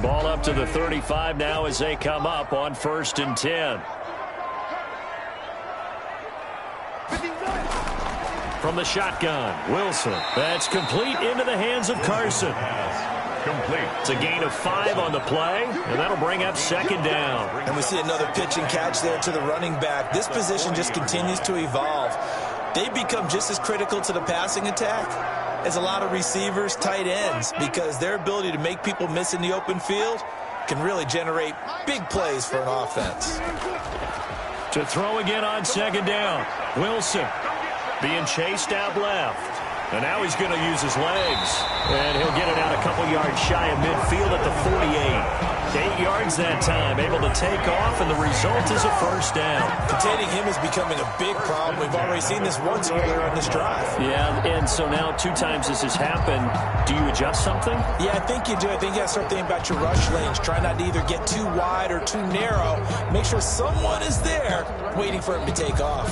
Speaker 2: Ball up to the 35 now as they come up on 1st and 10. From the shotgun, Wilson. That's complete into the hands of Carson.
Speaker 1: Complete.
Speaker 2: It's a gain of 5 on the play, and that'll bring up 2nd down.
Speaker 3: And we see another pitch and catch there to the running back. This position just continues to evolve. They become just as critical to the passing attack as a lot of receivers, tight ends, because their ability to make people miss in the open field can really generate big plays for an offense.
Speaker 2: To throw again on 2nd down. Wilson being chased out left. And now he's going to use his legs. And he'll get it out a couple yards shy of midfield at the 48. 8 yards that time, able to take off, and the result is a 1st down.
Speaker 3: Containing him is becoming a big problem. We've already seen this once earlier on this drive.
Speaker 2: Yeah, and so now 2 times this has happened. Do you adjust something?
Speaker 3: Yeah, I think you do. I think you have to start thinking about your rush lanes. Try not to either get too wide or too narrow. Make sure someone is there waiting for him to take off.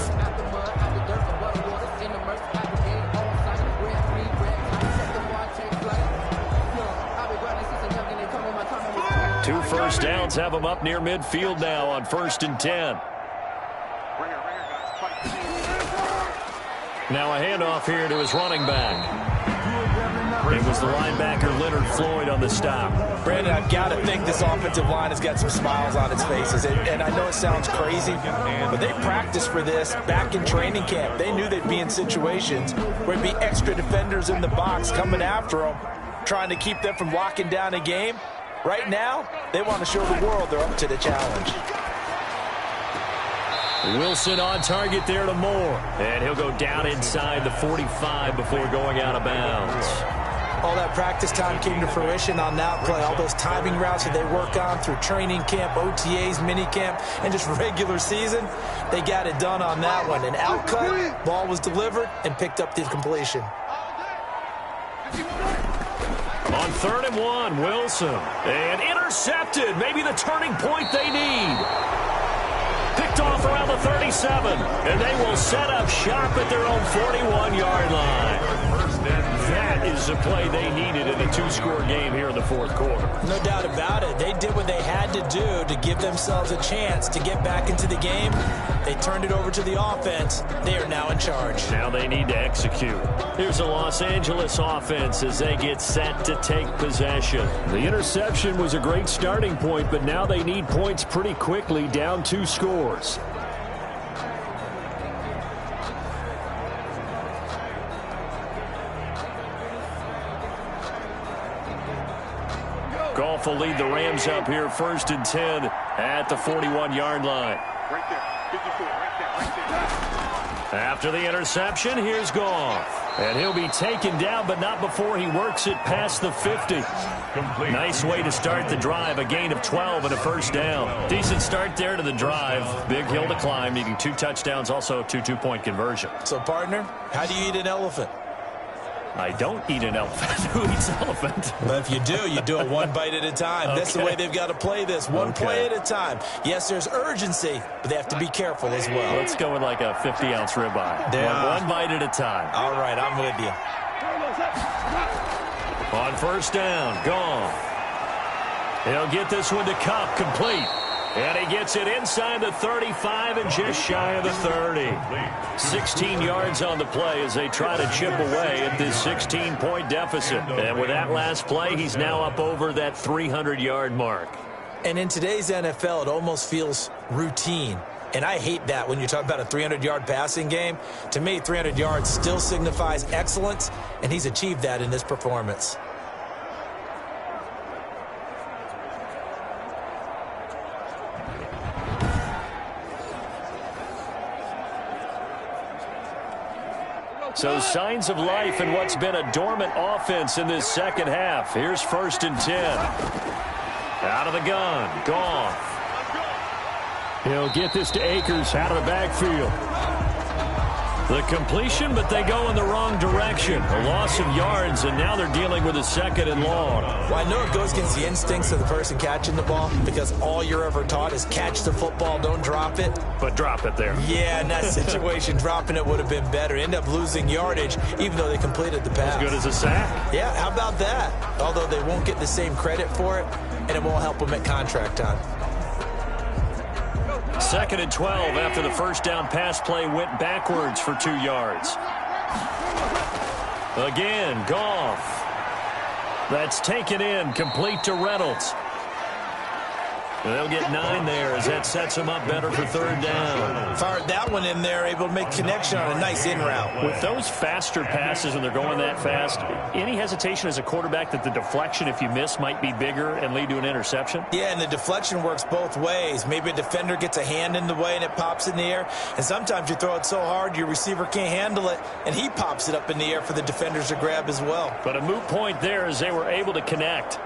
Speaker 2: Two first downs have them up near midfield now on 1st and 10. Now a handoff here to his running back. It was the linebacker Leonard Floyd on the stop.
Speaker 3: Brandon, I've got to think this offensive line has got some smiles on its faces. And I know it sounds crazy, but they practiced for this back in training camp. They knew they'd be in situations where there'd be extra defenders in the box coming after them, trying to keep them from locking down a game. Right now, they want to show the world they're up to the challenge.
Speaker 2: Wilson on target there to Moore. And he'll go down inside the 45 before going out of bounds.
Speaker 3: All that practice time came to fruition on that play. All those timing routes that they work on through training camp, OTAs, minicamp, and just regular season, they got it done on that one. An outcut, ball was delivered, and picked up the completion.
Speaker 2: On 3rd and 1, Wilson. And intercepted. Maybe the turning point they need. Picked off around the 37. And they will set up shop at their own 41-yard line. That is the play they needed in a 2-score game here in the 4th quarter.
Speaker 3: No doubt about it. They did what they had to do to give themselves a chance to get back into the game. They turned it over to the offense. They are now in charge.
Speaker 2: Now they need to execute. Here's the Los Angeles offense as they get set to take possession. The interception was a great starting point, but now they need points pretty quickly, down 2 scores. Goff will lead the Rams up here 1st and 10 at the 41-yard line.
Speaker 4: Right there, 54, right there, right there.
Speaker 2: After the interception, here's Goff. And he'll be taken down, but not before he works it past the 50. Nice way to start the drive, a gain of 12 and a first down. Decent start there to the drive. Big hill to climb, needing 2 touchdowns, also a 2-2-point conversion.
Speaker 3: So, partner, how do you eat an elephant?
Speaker 2: I don't eat an elephant. Who eats elephant?
Speaker 3: But if you do it one bite at a time. Okay. That's the way they've got to play this, one play at a time. Yes, there's urgency, but they have to be careful as well.
Speaker 2: Let's go with like a 50-ounce ribeye. One bite at a time.
Speaker 3: All right, I'm with you.
Speaker 2: On first down, gone. He'll get this one to Cup, complete. And he gets it inside the 35 and just shy of the 30. 16 yards on the play as they try to chip away at this 16-point deficit. And with that last play, he's now up over that 300-yard mark.
Speaker 3: And in today's NFL, it almost feels routine. And I hate that when you talk about a 300-yard passing game. To me, 300 yards still signifies excellence, and he's achieved that in this performance.
Speaker 2: So signs of life in what's been a dormant offense in this second half. Here's 1st and 10. Out of the gun, Goff. He'll get this to Akers out of the backfield. The completion, but they go in the wrong direction. A loss of yards, and now they're dealing with a 2nd and long.
Speaker 3: Well, I know it goes against the instincts of the person catching the ball because all you're ever taught is catch the football, don't drop it.
Speaker 2: But drop it there.
Speaker 3: Yeah, in that situation, dropping it would have been better. End up losing yardage, even though they completed the pass.
Speaker 2: As good as a sack?
Speaker 3: Yeah, how about that? Although they won't get the same credit for it, and it won't help them at contract time.
Speaker 2: 2nd and 12 after the first down pass play went backwards for 2 yards. Again, Goff. That's taken in, complete to Reynolds. They'll get 9 there as that sets them up better for 3rd down.
Speaker 3: Fired that one in there, able to make connection on a nice in route.
Speaker 2: With those faster passes when they're going that fast, any hesitation as a quarterback that the deflection, if you miss, might be bigger and lead to an interception?
Speaker 3: Yeah, and the deflection works both ways. Maybe a defender gets a hand in the way and it pops in the air. And sometimes you throw it so hard your receiver can't handle it, and he pops it up in the air for the defenders to grab as well.
Speaker 2: But a moot point there as they were able to connect.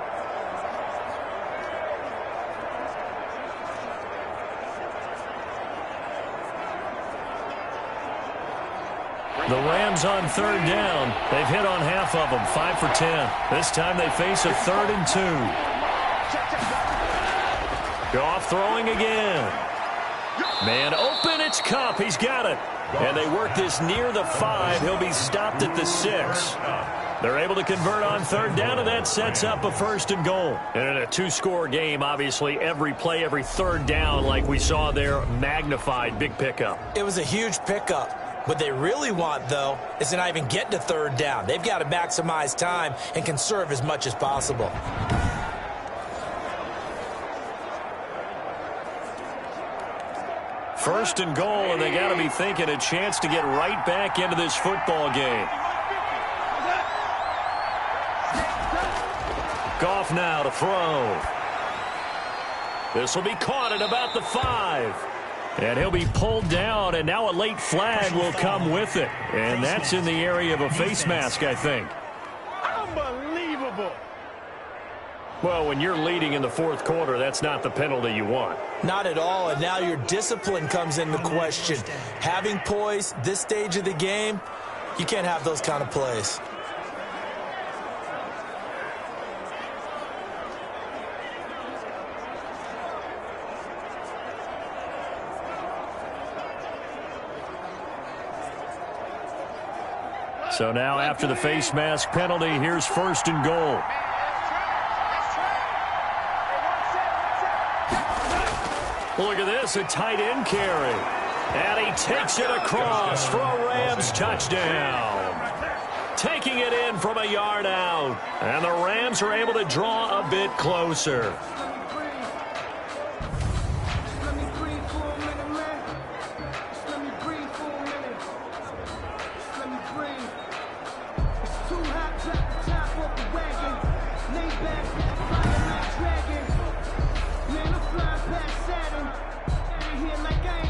Speaker 2: The Rams on 3rd down. They've hit on half of them, 5 for 10. This time they face a 3rd and 2. Goff throwing again. Man open, it's Cup. He's got it. And they work this near the 5. He'll be stopped at the 6. They're able to convert on 3rd down, and that sets up a 1st and goal. And in a 2-score game, obviously, every play, every 3rd down, like we saw there, magnified, big pickup.
Speaker 3: It was a huge pickup. What they really want, though, is to not even get to 3rd down. They've got to maximize time and conserve as much as possible.
Speaker 2: First and goal, and they got to be thinking a chance to get right back into this football game. Goff now to throw. This will be caught at about the 5. And he'll be pulled down, and now a late flag will come with it. And that's in the area of a face mask, I think.
Speaker 4: Unbelievable.
Speaker 2: Well, when you're leading in the 4th quarter, that's not the penalty you want.
Speaker 3: Not at all, and now your discipline comes into question. Having poise this stage of the game, you can't have those kind of plays.
Speaker 2: So now after the face mask penalty, here's 1st and goal. Look at this, a tight end carry. And he takes it across for a Rams touchdown. Taking it in from a yard out. And the Rams are able to draw a bit closer.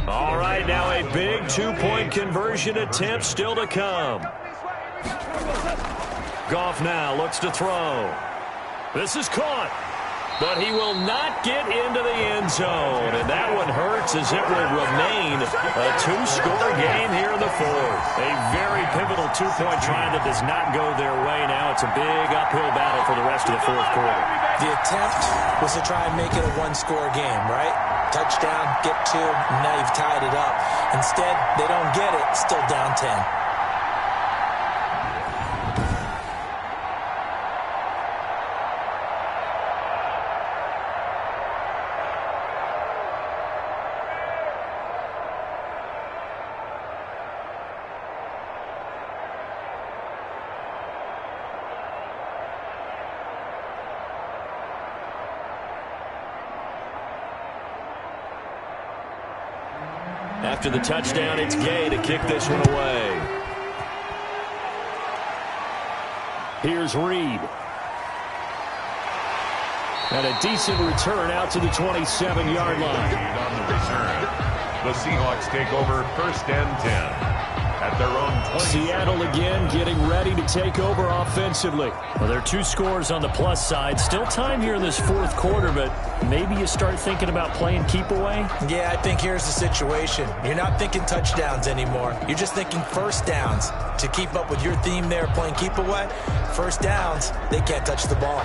Speaker 2: All right, now a big two-point conversion attempt still to come. Goff now looks to throw. This is caught, but he will not get into the end zone. And that one hurts as it will remain a two-score game here in the fourth. A very pivotal two-point try that does not go their way. Now it's a big uphill battle for the rest of the fourth quarter.
Speaker 3: The attempt was to try and make it a one-score game, right? Touchdown, get two, now you've tied it up. Instead, they don't get it, still down 10.
Speaker 2: After the touchdown, it's Gay to kick this one away. Here's Reed. And a decent return out to the 27-yard line.
Speaker 1: On the return, the Seahawks take over 1st and 10 at their own 20.
Speaker 2: Seattle again getting ready to take over offensively. Well, there are two scores on the plus side. Still time here in this fourth quarter, but maybe you start thinking about playing keep away?
Speaker 3: Yeah, I think here's the situation. You're not thinking touchdowns anymore. You're just thinking first downs. To keep up with your theme there, playing keep away, first downs, they can't touch the ball.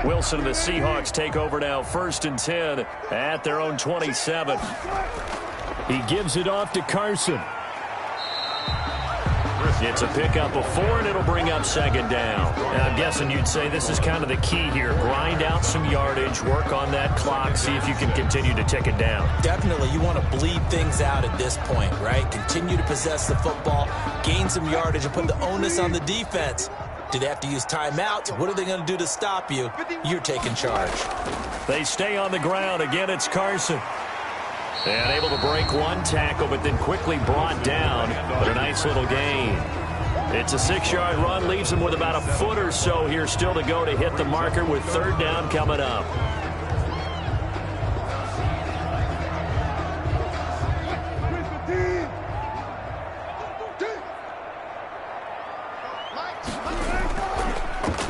Speaker 2: Wilson and the Seahawks take over now 1st and 10 at their own 27. He gives it off to Carson. It's a pickup of 4, and it'll bring up 2nd down. And I'm guessing you'd say this is kind of the key here. Grind out some yardage, work on that clock, see if you can continue to tick it down.
Speaker 3: Definitely, you want to bleed things out at this point, right? Continue to possess the football, gain some yardage, and put the onus on the defense. Do they have to use timeouts? What are they going to do to stop you? You're taking charge.
Speaker 2: They stay on the ground. Again, it's Carson. And able to break one tackle, but then quickly brought down. But a nice little gain. It's a 6-yard run. Leaves him with about a foot or so here still to go to hit the marker with 3rd down coming up.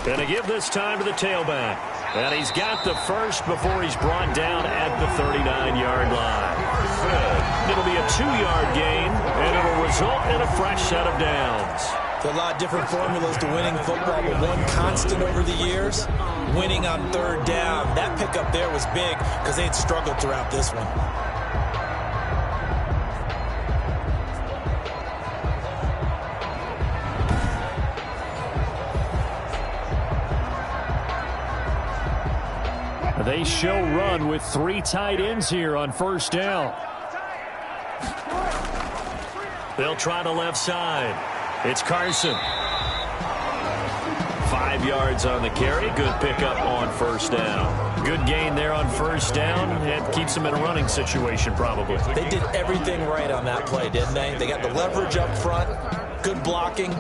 Speaker 2: And a give this time to the tailback. And he's got the first before he's brought down at the 39-yard line. It'll be a 2-yard gain, and it'll result in a fresh set of downs.
Speaker 3: There are a lot of different formulas to winning football, but one constant over the years, winning on 3rd down. That pickup there was big because they'd struggled throughout this one.
Speaker 2: They show run with 3 tight ends here on 1st down. They'll try the left side. It's Carson. 5 yards on the carry. Good pickup on 1st down. Good gain there on 1st down. It keeps them in a running situation probably.
Speaker 3: They did everything right on that play, didn't they? They got the leverage up front. Good blocking.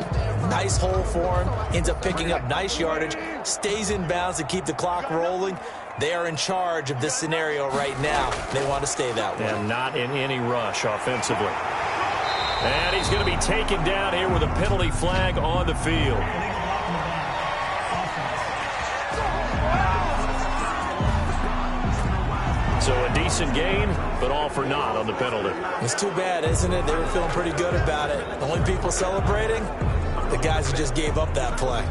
Speaker 3: Nice hole for him. Ends up picking up nice yardage. Stays in bounds to keep the clock rolling. They are in charge of this scenario right now. They want to stay that way.
Speaker 2: And not in any rush offensively. And he's going to be taken down here with a penalty flag on the field. So a decent gain, but all for naught on the penalty.
Speaker 3: It's too bad, isn't it? They were feeling pretty good about it. The only people celebrating, the guys who just gave up that play.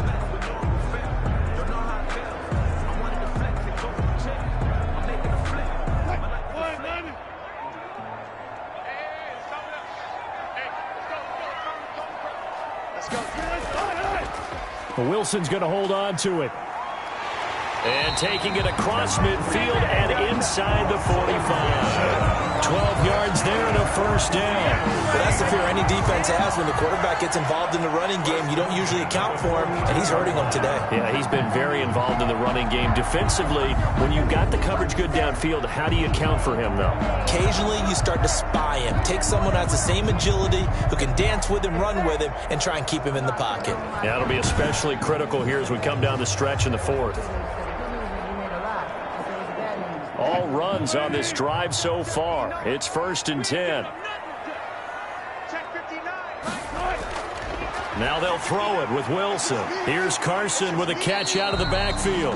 Speaker 2: Wilson's going to hold on to it. And taking it across midfield and inside the 45. 12 yards there and a 1st down.
Speaker 3: But that's the fear any defense has when the quarterback gets involved in the running game. You don't usually account for him, and he's hurting them today.
Speaker 2: Yeah, he's been very involved in the running game. Defensively, when you've got the coverage good downfield, how do you account for him, though?
Speaker 3: Occasionally, you start to spy him. Take someone who has the same agility, who can dance with him, run with him, and try and keep him in the pocket.
Speaker 2: Yeah, it'll be especially critical here as we come down the stretch in the fourth. All runs on this drive so far. It's 1st and 10. Now they'll throw it with Wilson. Here's Carson with a catch out of the backfield.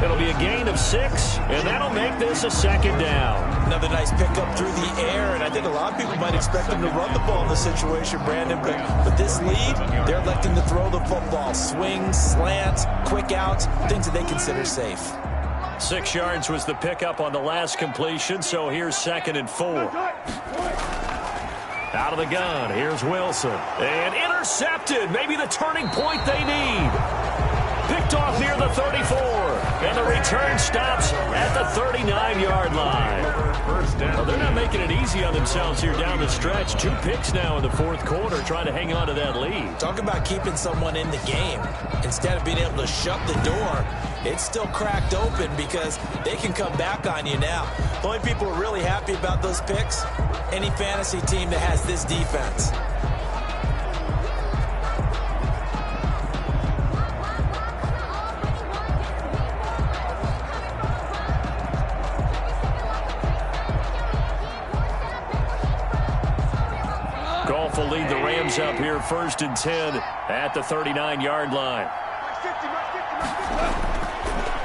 Speaker 2: It'll be a gain of 6, and that'll make this a 2nd down.
Speaker 3: Another nice pickup through the air, and I think a lot of people might expect them to run the ball in this situation, Brandon. But with this lead, they're electing to throw the football. Swings, slants, quick outs, things that they consider safe.
Speaker 2: 6 yards was the pickup on the last completion, so here's 2nd and 4. Out of the gun, here's Wilson. And intercepted, maybe the turning point they need. Picked off near the 34, and the return stops at the 39-yard line. Well, they're not making it easy on themselves here down the stretch. 2 picks now in the 4th quarter, trying to hang on to that lead.
Speaker 3: Talk about keeping someone in the game. Instead of being able to shut the door, it's still cracked open because they can come back on you now. The only people who are really happy about those picks, any fantasy team that has this defense.
Speaker 2: Goff will lead the Rams up here 1st and 10 at the 39-yard line.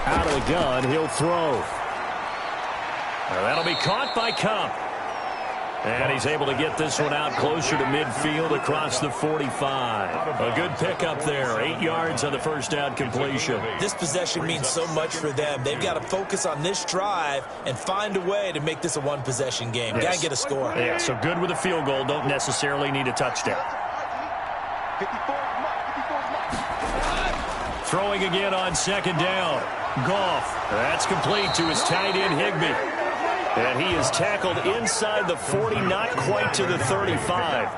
Speaker 2: Out of the gun, he'll throw. That'll be caught by Cup. And he's able to get this one out closer to midfield across the 45. A good pickup there. 8 yards on the first down completion.
Speaker 3: This possession means so much for them. They've got to focus on this drive and find a way to make this a one-possession game. Got to get a score.
Speaker 2: Yeah, so good with a field goal. Don't necessarily need a touchdown. Throwing again on 2nd down. Goff. That's complete to his tight end, Higbee. And he is tackled inside the 40, not quite to the 35.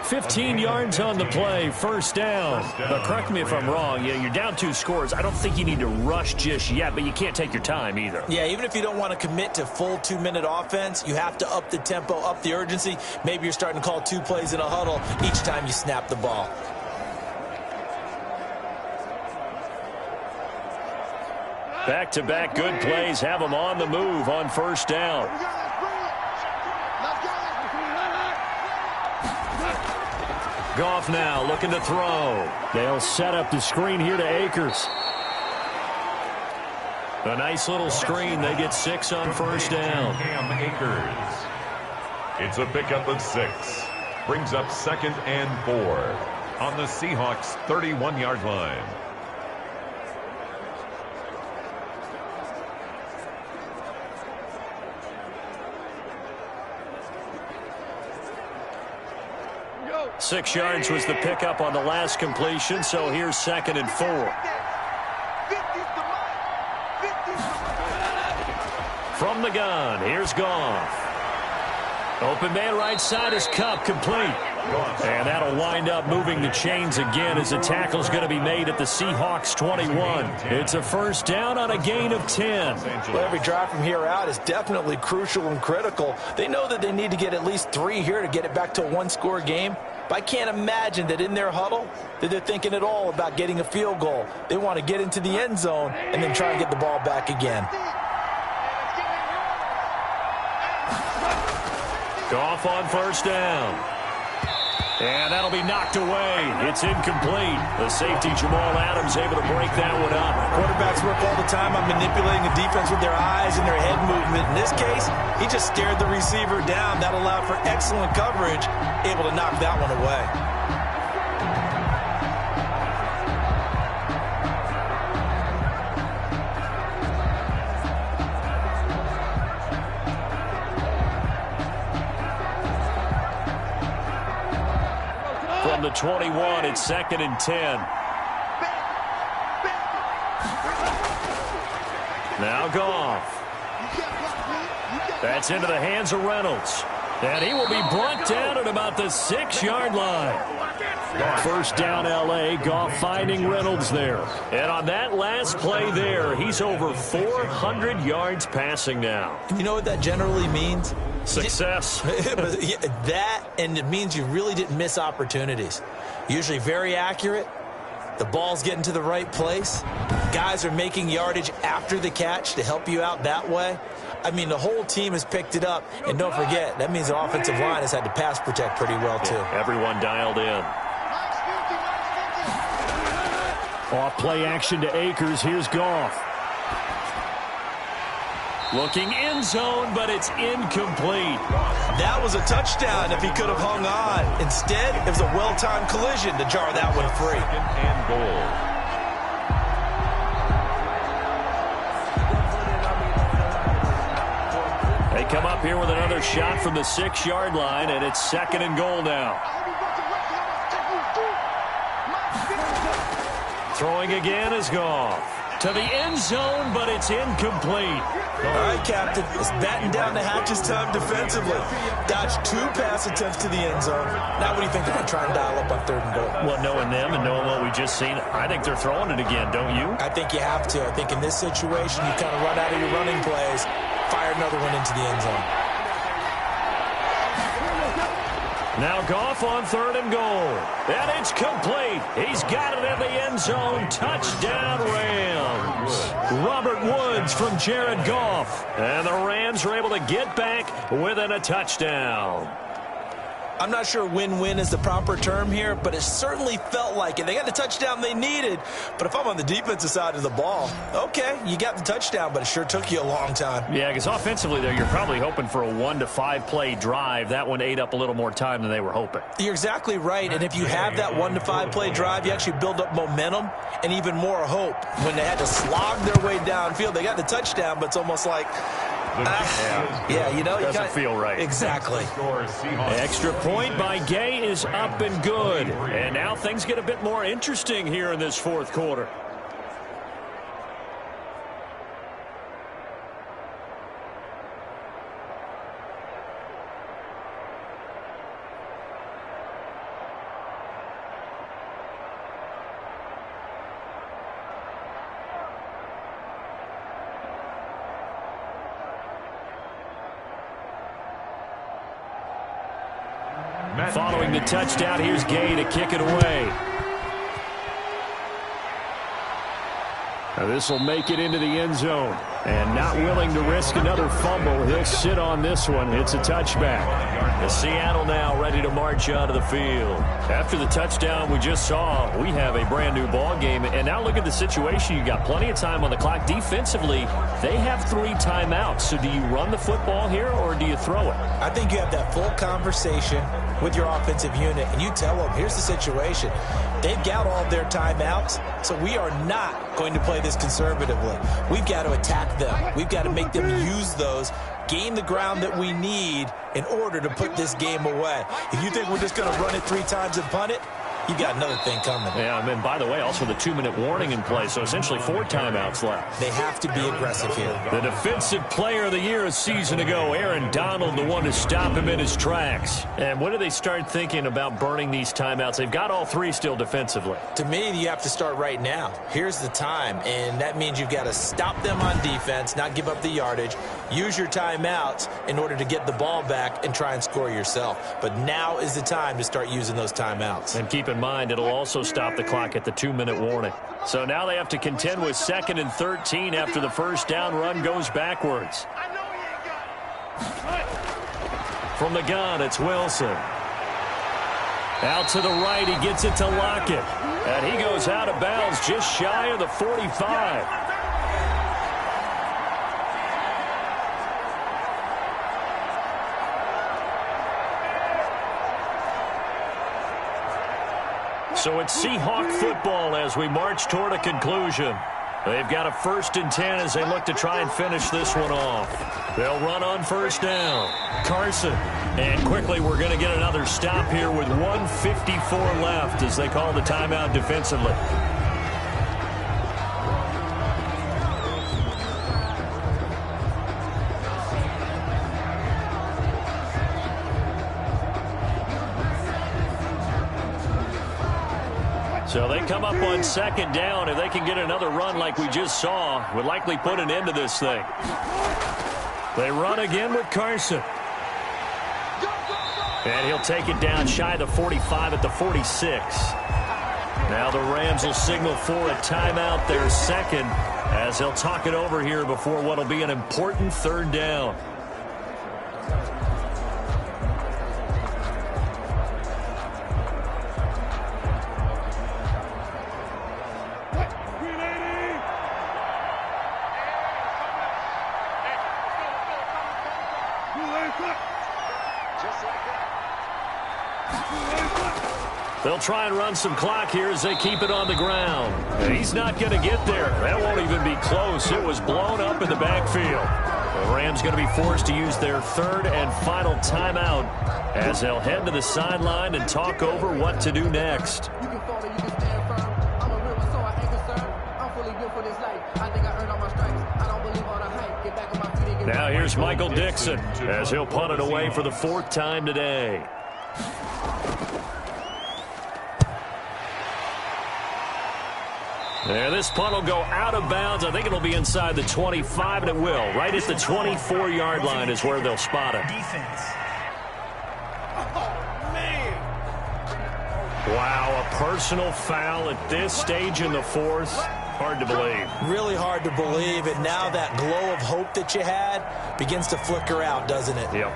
Speaker 2: 15 yards on the play, 1st down. But correct me if I'm wrong. Yeah, you're down 2 scores. I don't think you need to rush just yet, but you can't take your time either.
Speaker 3: Yeah, even if you don't want to commit to full 2-minute offense, you have to up the tempo, up the urgency. Maybe you're starting to call 2 plays in a huddle each time you snap the ball.
Speaker 2: Back-to-back good plays have them on the move on 1st down. Goff now looking to throw. They'll set up the screen here to Akers. A nice little screen. They get 6 on 1st down.
Speaker 1: Akers. It's a pickup of 6. Brings up 2nd and 4 on the Seahawks 31-yard line.
Speaker 2: Go. 6 yards was the pickup on the last completion, so here's 2nd and 4. From the gun, here's Goff. Open man right side is Cup, complete. And that'll wind up moving the chains again as the tackle's going to be made at the Seahawks 21. It's a 1st down on a gain of 10.
Speaker 3: Well, every drive from here out is definitely crucial and critical. They know that they need to get at least 3 here to get it back to a 1-score game. But I can't imagine that in their huddle that they're thinking at all about getting a field goal. They want to get into the end zone and then try and get the ball back again.
Speaker 2: Goff on 1st down. And that'll be knocked away. It's incomplete. The safety, Jamal Adams, able to break that one up.
Speaker 3: Quarterbacks work all the time on manipulating the defense with their eyes and their head movement. In this case, he just stared the receiver down. That allowed for excellent coverage, able to knock that one away.
Speaker 2: From the 21, it's 2nd and 10. Now Goff. That's into the hands of Reynolds. And he will be brought down at about the 6-yard line. 1st down, L.A. Goff finding Reynolds there. And on that last play there, he's over 400 yards passing now.
Speaker 3: You know what that generally means?
Speaker 2: Success.
Speaker 3: That, and it means you really didn't miss opportunities. Usually very accurate. The ball's getting to the right place. guys are making yardage after the catch to help you out that way, I mean, the whole team has picked it up. And don't forget, that means the offensive line has had to pass protect pretty well, too.
Speaker 2: Yeah, everyone dialed in. Off play action to Akers. Here's Goff. Looking end zone, but it's incomplete.
Speaker 3: That was a touchdown if he could have hung on. Instead, it was a well-timed collision to jar that one free.
Speaker 1: And goal.
Speaker 2: They come up here with another shot from the 6-yard line, and it's 2nd and goal now. Throwing again is Goff. To the end zone, but it's incomplete.
Speaker 3: All right, Captain. It's batten down the hatches time defensively. Dodged 2 pass attempts to the end zone. Now what do you think they're going to try and dial up on 3rd and goal?
Speaker 2: Well, knowing them and knowing what we just seen, I think they're throwing it again, don't you?
Speaker 3: I think you have to. I think in this situation, you kind of run out of your running plays, fire another one into the end zone.
Speaker 2: Now Goff on 3rd and goal. And it's complete. He's got it in the end zone. Touchdown, Rams. Robert Woods from Jared Goff. And the Rams are able to get back within a touchdown.
Speaker 3: I'm not sure win-win is the proper term here, but it certainly felt like it. They got the touchdown they needed, but if I'm on the defensive side of the ball, okay, you got the touchdown, but it sure took you a long time.
Speaker 2: Yeah, because offensively there, you're probably hoping for a 1 to 5 play drive. That one ate up a little more time than they were hoping.
Speaker 3: You're exactly right, and if you have that 1 to 5 play drive, you actually build up momentum and even more hope. When they had to slog their way downfield, they got the touchdown, but it's almost like, yeah, you know,
Speaker 2: it doesn't feel right.
Speaker 3: Exactly.
Speaker 2: Extra point by Gay is up and good. And now things get a bit more interesting here in this 4th quarter. Following the touchdown, here's Gay to kick it away. Now this will make it into the end zone. And not willing to risk another fumble, he'll sit on this one. It's a touchback. The Seattle now ready to march out of the field. After the touchdown we just saw, we have a brand new ball game. And now look at the situation. You got plenty of time on the clock. Defensively, they have 3 timeouts. So do you run the football here or do you throw it?
Speaker 3: I think you have that full conversation with your offensive unit, and you tell them, here's the situation. They've got all of their timeouts, so we are not going to play this conservatively. We've got to attack them. We've got to make them use those, gain the ground that we need in order to put this game away. If you think we're just going to run it 3 times and punt it, you got another thing coming.
Speaker 2: Yeah, I mean, by the way, also the 2-minute warning in play, so essentially 4 timeouts left.
Speaker 3: They have to be aggressive here.
Speaker 2: The defensive player of the year a season ago, Aaron Donald, the one to stop him in his tracks. And when do they start thinking about burning these timeouts? They've got all 3 still defensively.
Speaker 3: To me, you have to start right now. Here's the time, and that means you've got to stop them on defense, not give up the yardage, use your timeouts in order to get the ball back and try and score yourself. But now is the time to start using those timeouts.
Speaker 2: And keep in mind, it'll also stop the clock at the 2-minute warning. So now they have to contend with 2nd and 13 after the first down run goes backwards. From the gun, it's Wilson. Out to the right, he gets it to Lockett. And he goes out of bounds just shy of the 45. So it's Seahawk football as we march toward a conclusion. They've got a 1st and 10 as they look to try and finish this one off. They'll run on 1st down. Carson. And quickly we're going to get another stop here with 1:54 left as they call the timeout defensively. So they come up on 2nd down. If they can get another run like we just saw, would likely put an end to this thing. They run again with Carson. And he'll take it down shy of the 45 at the 46. Now the Rams will signal for a timeout, their second, as they'll talk it over here before what will be an important third down. They'll try and run some clock here as they keep it on the ground. And he's not going to get there. That won't even be close. It was blown up in the backfield. The Rams going to be forced to use their third and final timeout as they'll head to the sideline and talk over what to do next. Now here's Michael Dixon as he'll punt it away for the fourth time today. And this punt will go out of bounds. I think it'll be inside the 25, and it will. Right at the 24-yard line is where they'll spot it.
Speaker 8: Defense.
Speaker 4: Oh, man.
Speaker 2: Wow, a personal foul at this stage in the fourth. Hard to believe.
Speaker 3: Really hard to believe, and now that glow of hope that you had begins to flicker out, doesn't it?
Speaker 2: Yep.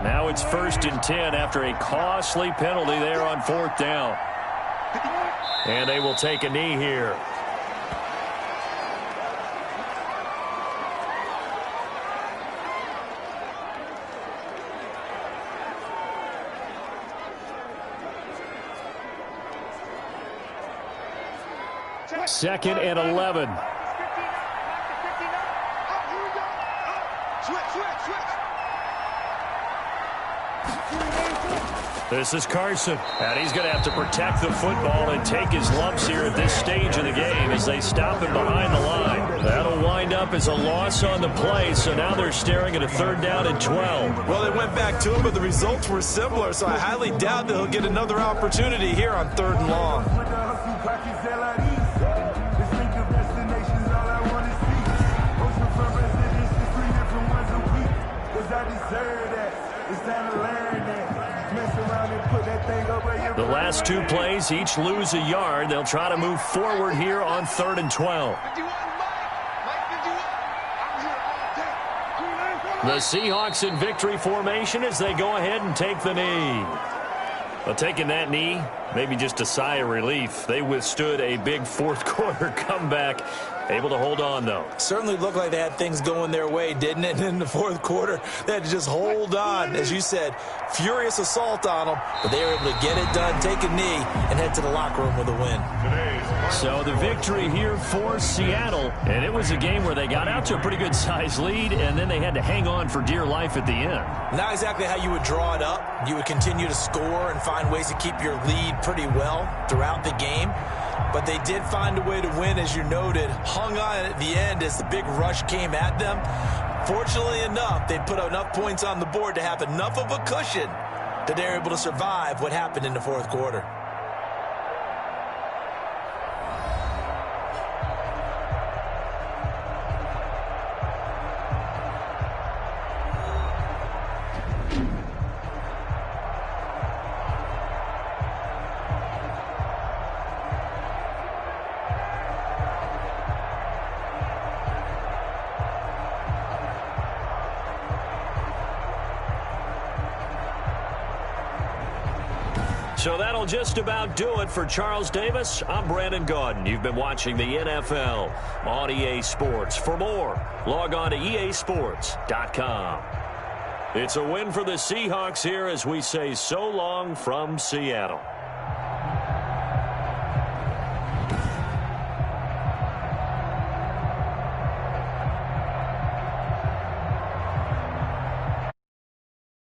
Speaker 2: Now it's 1st and 10 after a costly penalty there on 4th down. And they will take a knee here. Second and 11. This is Carson, and he's going to have to protect the football and take his lumps here at this stage of the game as they stop him behind the line. That'll wind up as a loss on the play, so now they're staring at a 3rd down and 12.
Speaker 3: Well, they went back to him, but the results were similar, so I highly doubt that he'll get another opportunity here on 3rd and long.
Speaker 2: The last two plays each lose a yard. They'll try to move forward here on 3rd and 12. The Seahawks in victory formation as they go ahead and take the knee. Well, taking that knee, maybe just a sigh of relief. They withstood a big 4th quarter comeback. Able to hold on, though.
Speaker 3: Certainly looked like they had things going their way, didn't it? And in the 4th quarter, they had to just hold on. As you said, furious assault on them, but they were able to get it done, take a knee, and head to the locker room with a win.
Speaker 2: So the victory here for Seattle, and it was a game where they got out to a pretty good size lead, and then they had to hang on for dear life at the end.
Speaker 3: Not exactly how you would draw it up. You would continue to score and find ways to keep your lead pretty well throughout the game. But they did find a way to win, as you noted, hung on at the end as the big rush came at them. Fortunately enough, they put enough points on the board to have enough of a cushion that they were able to survive what happened in the 4th quarter.
Speaker 2: So that'll just about do it for Charles Davis. I'm Brandon Gaudin. You've been watching the NFL on EA Sports. For more, log on to easports.com. It's a win for the Seahawks here as we say so long from Seattle.